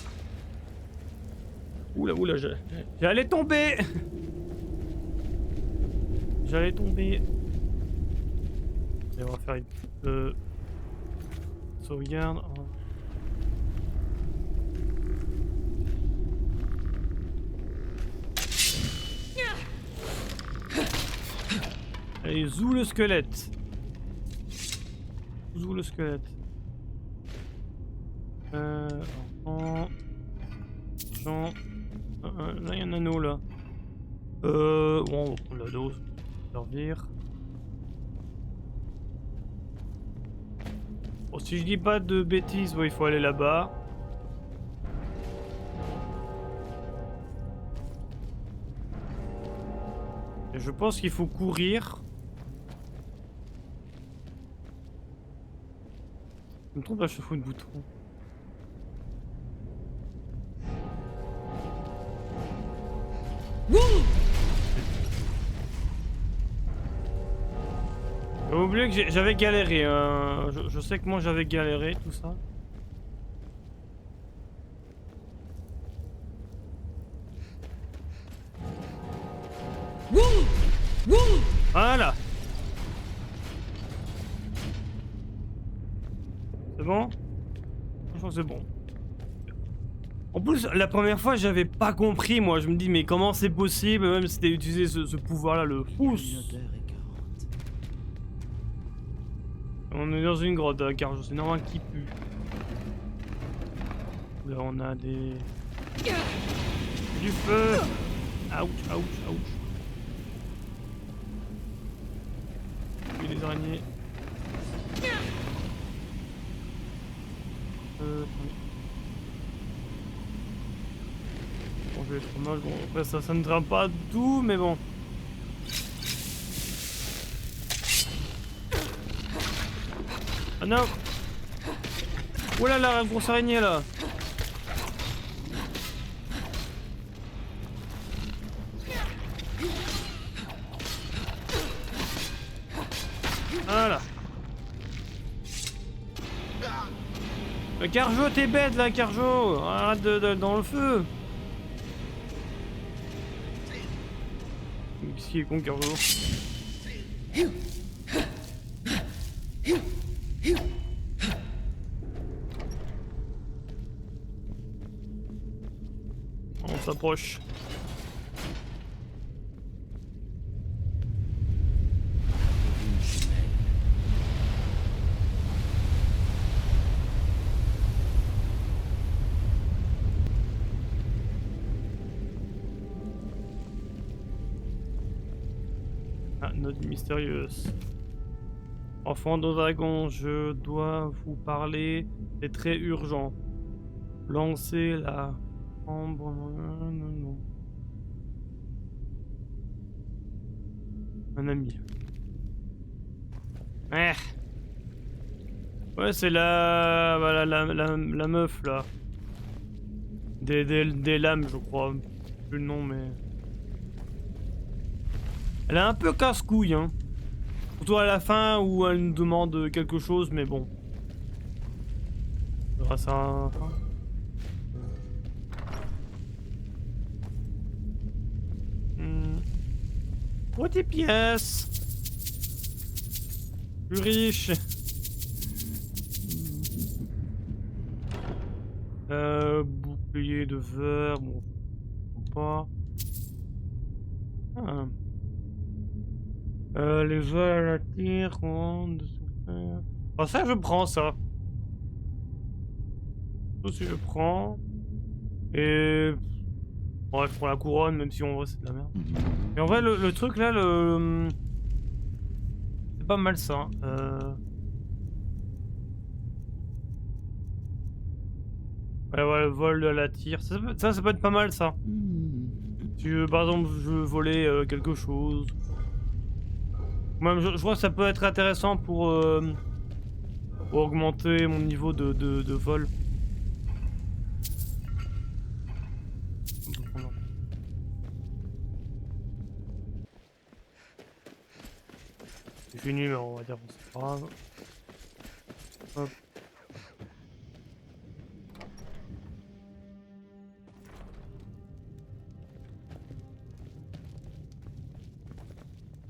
[SPEAKER 2] Oula, j'allais tomber. J'allais tomber. Et on va faire une sauvegarde. Allez, zou le squelette. Zou le squelette. Là, il y a un anneau là. Bon, on va prendre la dose. Servir. Bon, si je dis pas de bêtises, ouais, il faut aller là-bas. Et je pense qu'il faut courir. Je me trompe là, je fous de bouton. J'ai oublié que j'avais galéré. Je sais que moi j'avais galéré tout ça. Voilà. C'est bon? Franchement c'est bon. En plus la première fois j'avais pas compris moi. Je me dis mais comment c'est possible même si c'était utiliser ce pouvoir là, le pouce. On est dans une grotte car c'est normal qu'il pue. Là on a des... Du feu. Ouch, ouch, ouch. Et les araignées. Bon, je vais être mal. Bon, après ça ne grimpe pas tout, mais bon. Ah non! Oh là là, la grosse araignée là! Voilà. Le Carjo, t'es bête là, Carjo! Arrête de dans le feu! Qu'est-ce qu'il est con, Carjo? On s'approche. Ah, note mystérieuse. Enfant de dragon, je dois vous parler. C'est très urgent. Lancez la chambre. Non. Un ami. Ouais, c'est la... Voilà, la meuf, là. Des lames, je crois. Plus le nom, mais... Elle est un peu casse-couille, hein. Surtout à la fin où elle nous demande quelque chose, mais bon. Grâce à un... Oh, des pièces. Plus riche. Bouclier de verre, bon, pas. Ah. Les vols à la tire, ronde. Ah, ça, je prends ça. Ça aussi, je prends. Et. Ouais, je prends la couronne, même si en vrai, c'est de la merde. Et en vrai, le truc là, c'est pas mal ça. Ouais, le vol à la tire. Ça peut être pas mal ça. Si par exemple, je veux voler quelque chose. Même, je crois que ça peut être intéressant pour augmenter mon niveau de vol. C'est fini, mais on va dire que c'est pas grave. Hop.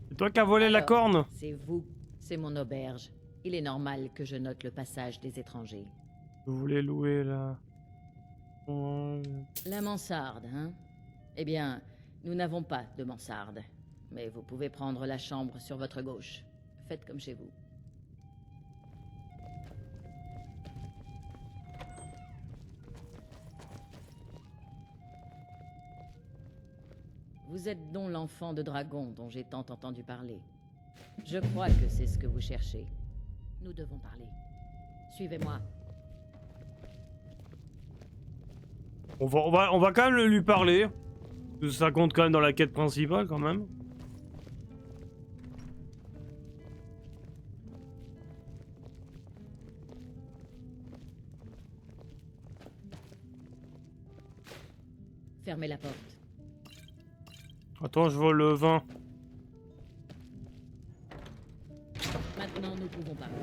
[SPEAKER 2] C'est toi qui as volé la corne?
[SPEAKER 10] C'est vous, c'est mon auberge. Il est normal que je note le passage des étrangers.
[SPEAKER 2] Vous voulez louer la...
[SPEAKER 10] La mansarde, hein? Eh bien, nous n'avons pas de mansarde. Mais vous pouvez prendre la chambre sur votre gauche. Faites comme chez vous. Vous êtes donc l'enfant de dragon dont j'ai tant entendu parler. Je crois que c'est ce que vous cherchez. Nous devons parler. Suivez-moi.
[SPEAKER 2] On va quand même lui parler. Ça compte quand même dans la quête principale quand même.
[SPEAKER 10] Fermez la porte.
[SPEAKER 2] Attends, je vole le vin.
[SPEAKER 10] Maintenant, nous pouvons parler.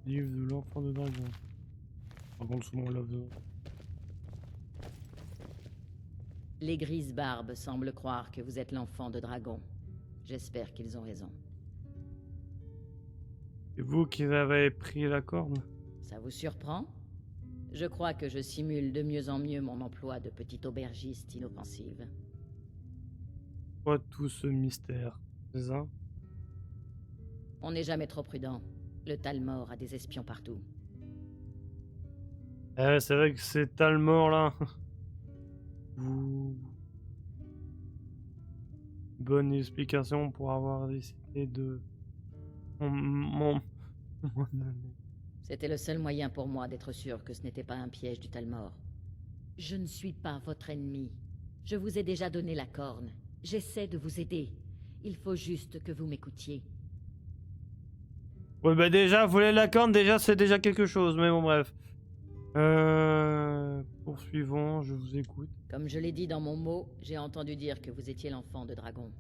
[SPEAKER 2] Livre de l'enfant de dragon. Par contre, souvent on l'a vu.
[SPEAKER 10] Les grises barbes semblent croire que vous êtes l'enfant de dragon. J'espère qu'ils ont raison.
[SPEAKER 2] C'est vous qui avez pris la corne?
[SPEAKER 10] Ça vous surprend? Je crois que je simule de mieux en mieux mon emploi de petite aubergiste inoffensive.
[SPEAKER 2] Quoi tout ce mystère? C'est ça?
[SPEAKER 10] On n'est jamais trop prudent. Le Talmor a des espions partout.
[SPEAKER 2] C'est vrai que c'est Talmor là. Bonne explication pour avoir décidé de...
[SPEAKER 10] C'était le seul moyen pour moi d'être sûr que ce n'était pas un piège du Talmor. Je ne suis pas votre ennemi. Je vous ai déjà donné la corne. J'essaie de vous aider. Il faut juste que vous m'écoutiez.
[SPEAKER 2] Ouais bah déjà, voler la corne, déjà c'est déjà quelque chose, mais bon bref. Poursuivons, je vous écoute.
[SPEAKER 10] Comme je l'ai dit dans mon mot, j'ai entendu dire que vous étiez l'enfant de Dragon.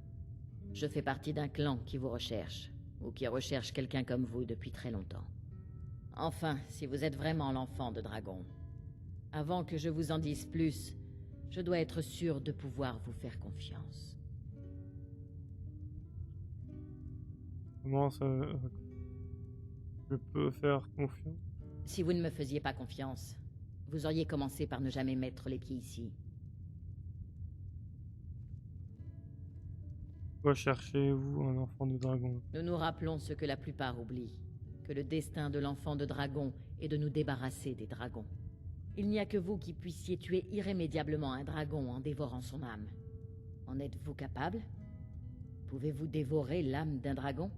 [SPEAKER 10] Je fais partie d'un clan qui vous recherche, ou qui recherche quelqu'un comme vous depuis très longtemps. Enfin, si vous êtes vraiment l'enfant de Dragon, avant que je vous en dise plus, je dois être sûr de pouvoir vous faire confiance.
[SPEAKER 2] Comment ça... Je peux faire confiance?
[SPEAKER 10] Si vous ne me faisiez pas confiance, vous auriez commencé par ne jamais mettre les pieds ici.
[SPEAKER 2] Pourquoi cherchez-vous un enfant de dragon?
[SPEAKER 10] Nous nous rappelons ce que la plupart oublient, que le destin de l'enfant de dragon est de nous débarrasser des dragons. Il n'y a que vous qui puissiez tuer irrémédiablement un dragon en dévorant son âme. En êtes-vous capable? Pouvez-vous dévorer l'âme d'un dragon?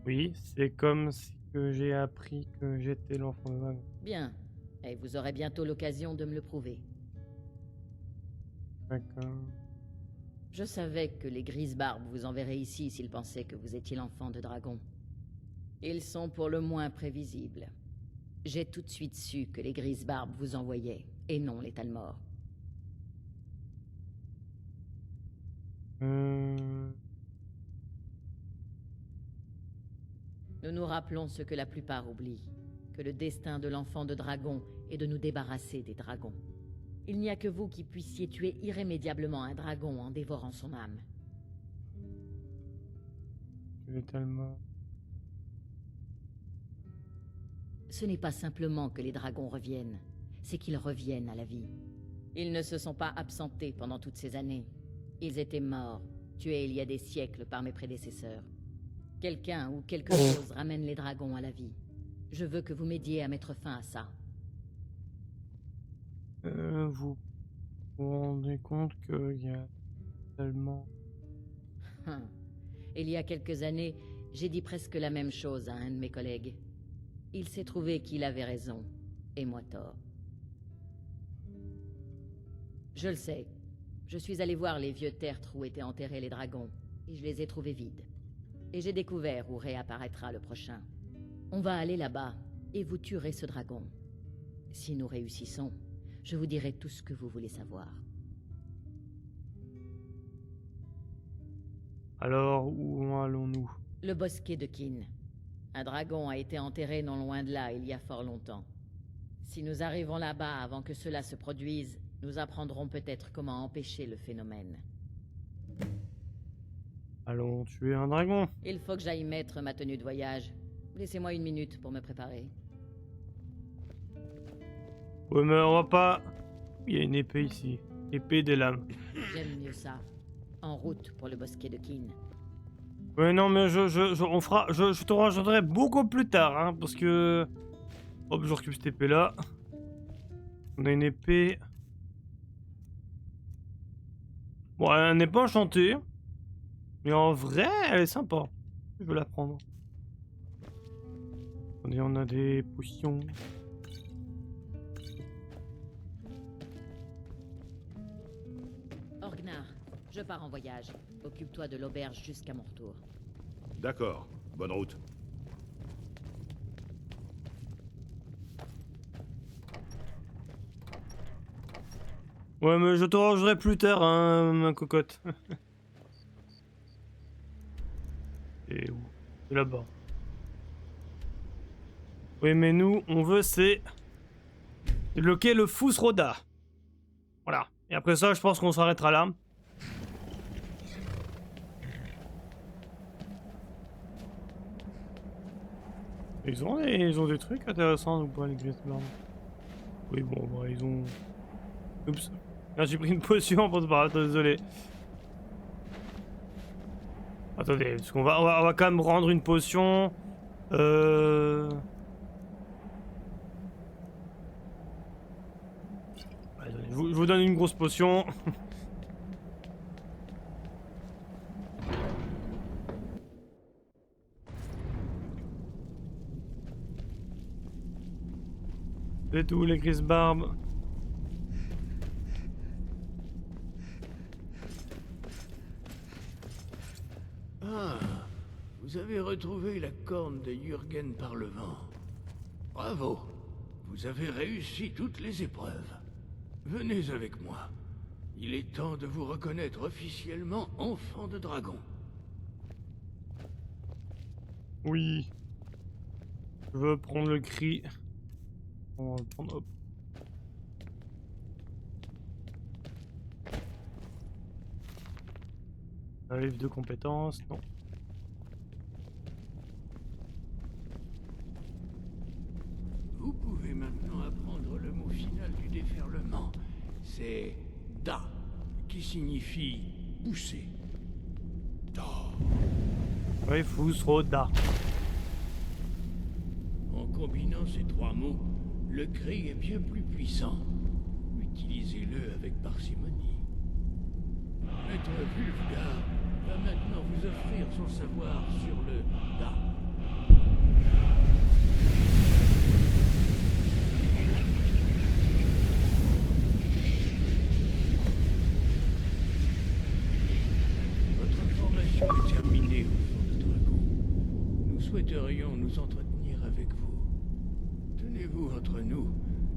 [SPEAKER 2] Oui, c'est comme si que j'ai appris que j'étais l'enfant de dragon.
[SPEAKER 10] Bien, et vous aurez bientôt l'occasion de me le prouver.
[SPEAKER 2] D'accord.
[SPEAKER 10] Je savais que les Grisebarbes vous enverraient ici s'ils pensaient que vous étiez l'enfant de dragon. Ils sont pour le moins prévisibles. J'ai tout de suite su que les Grisebarbes vous envoyaient, et non les Talmor. Nous nous rappelons ce que la plupart oublient, que le destin de l'enfant de dragon est de nous débarrasser des dragons. Il n'y a que vous qui puissiez tuer irrémédiablement un dragon en dévorant son âme.
[SPEAKER 2] Tu es tellement...
[SPEAKER 10] Ce n'est pas simplement que les dragons reviennent, c'est qu'ils reviennent à la vie. Ils ne se sont pas absentés pendant toutes ces années. Ils étaient morts, tués il y a des siècles par mes prédécesseurs. Quelqu'un ou quelque chose ramène les dragons à la vie. Je veux que vous m'aidiez à mettre fin à ça.
[SPEAKER 2] Vous vous rendez compte qu'il y a tellement...
[SPEAKER 10] Il y a quelques années, j'ai dit presque la même chose à un de mes collègues. Il s'est trouvé qu'il avait raison, et moi tort. Je le sais. Je suis allé voir les vieux tertres où étaient enterrés les dragons, et je les ai trouvés vides. Et j'ai découvert où réapparaîtra le prochain. On va aller là-bas, et vous tuerez ce dragon. Si nous réussissons, je vous dirai tout ce que vous voulez savoir.
[SPEAKER 2] Alors, où allons-nous?
[SPEAKER 10] Le bosquet de Kin. Un dragon a été enterré non loin de là il y a fort longtemps. Si nous arrivons là-bas avant que cela se produise, nous apprendrons peut-être comment empêcher le phénomène.
[SPEAKER 2] Allons tuer un dragon.
[SPEAKER 10] Il faut que j'aille mettre ma tenue de voyage. Laissez-moi une minute pour me préparer.
[SPEAKER 2] Ouais mais on va pas... Il y a une épée ici. Épée des lames.
[SPEAKER 10] J'aime mieux ça. En route pour le bosquet de Kin.
[SPEAKER 2] Ouais non mais on fera... Je te rejoindrai beaucoup plus tard hein, parce que... Hop je récupère cette épée là. On a une épée... Bon elle n'est pas enchantée. Mais en vrai elle est sympa. Je veux la prendre. Attendez, on a des potions.
[SPEAKER 10] Orgnar, je pars en voyage. Occupe-toi de l'auberge jusqu'à mon retour.
[SPEAKER 4] D'accord, bonne route.
[SPEAKER 2] Ouais mais je te rangerai plus tard hein, ma cocotte. Et où? C'est là-bas. Oui mais nous, on veut c'est... débloquer le Fusroda. Voilà. Et après ça, je pense qu'on s'arrêtera là. Ils ont des trucs intéressants ou pas les Grisebarbes? Oui bon bah ils ont... Oups. Là j'ai pris une potion pour se battre, désolé. Attendez, parce qu'on va quand même rendre une potion. je vous donne une grosse potion. C'est tout, les grises barbes.
[SPEAKER 5] Ah, vous avez retrouvé la corne de Jürgen Parlevent. Bravo, vous avez réussi toutes les épreuves. Venez avec moi. Il est temps de vous reconnaître officiellement enfant de dragon.
[SPEAKER 2] Oui. Je veux prendre le cri. On va le prendre, hop. Un livre de compétences, non.
[SPEAKER 5] Vous pouvez maintenant apprendre le mot final du déferlement. C'est Da, qui signifie pousser. Da.
[SPEAKER 2] Oui, Fusroda.
[SPEAKER 5] En combinant ces 3 mots, le cri est bien plus puissant. Utilisez-le avec parcimonie. Maître Wulfgar va maintenant vous offrir son savoir sur le Da. Votre formation est terminée, enfant de dragon. Nous souhaiterions nous entretenir avec vous. Tenez-vous entre nous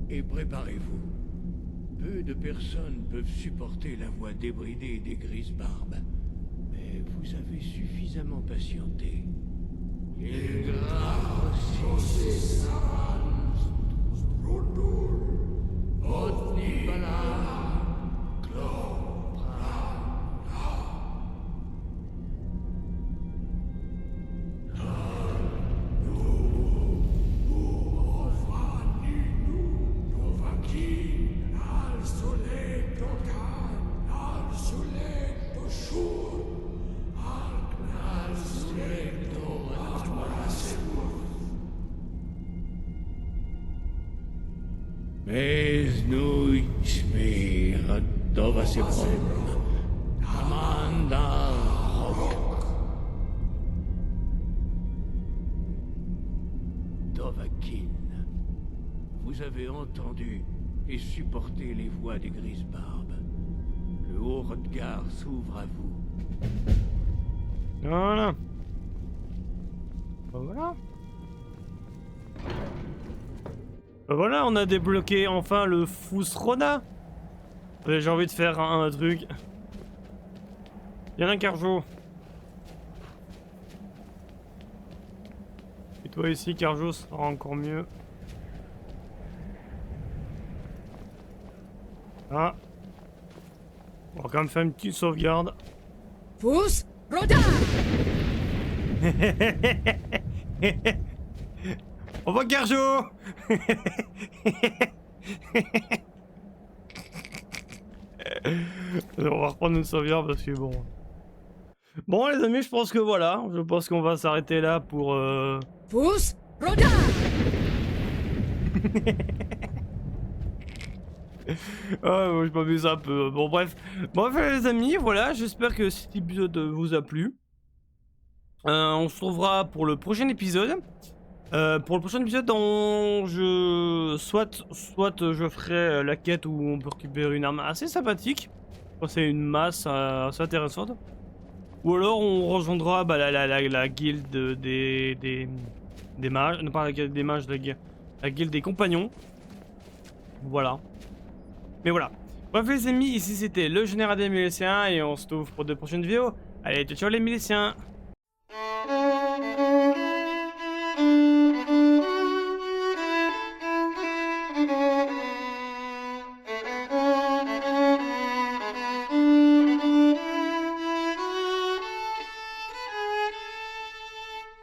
[SPEAKER 5] et préparez-vous. Peu de personnes peuvent supporter la voix débridée des grises barbes. Mais vous avez suffisamment patienté. Mais nous smir dovasebrom. Amanda Rock. Dovahkiin. Vous avez entendu et supporté les voix des grises barbes. Le Haut-Hrothgar s'ouvre à vous.
[SPEAKER 2] Voilà. Voilà. Voilà, on a débloqué enfin le Fusroda. J'ai envie de faire un truc. Y'en a un Carjo. Et toi ici, Carjo, ça sera encore mieux. Ah. On va quand même faire une petite sauvegarde.
[SPEAKER 6] Fusroda.
[SPEAKER 2] On va Carjo. On va reprendre une sauvegarde parce que bon. Bon les amis, je pense que voilà. Je pense qu'on va s'arrêter là pour
[SPEAKER 6] Fusroda.
[SPEAKER 2] Ah, je m'amuse un peu. Bon bref. Bref les amis, voilà. J'espère que cet épisode vous a plu. On se retrouvera pour le prochain épisode. Pour le prochain épisode, soit je ferai la quête où on peut récupérer une arme assez sympathique. C'est une masse assez intéressante. Ou alors on rejoindra la guilde des mages. Non pas la guilde des mages, la guilde des compagnons. Voilà. Mais voilà. Bref les amis, ici c'était le général des miliciens et on se retrouve pour de prochaines vidéos. Allez, ciao les miliciens.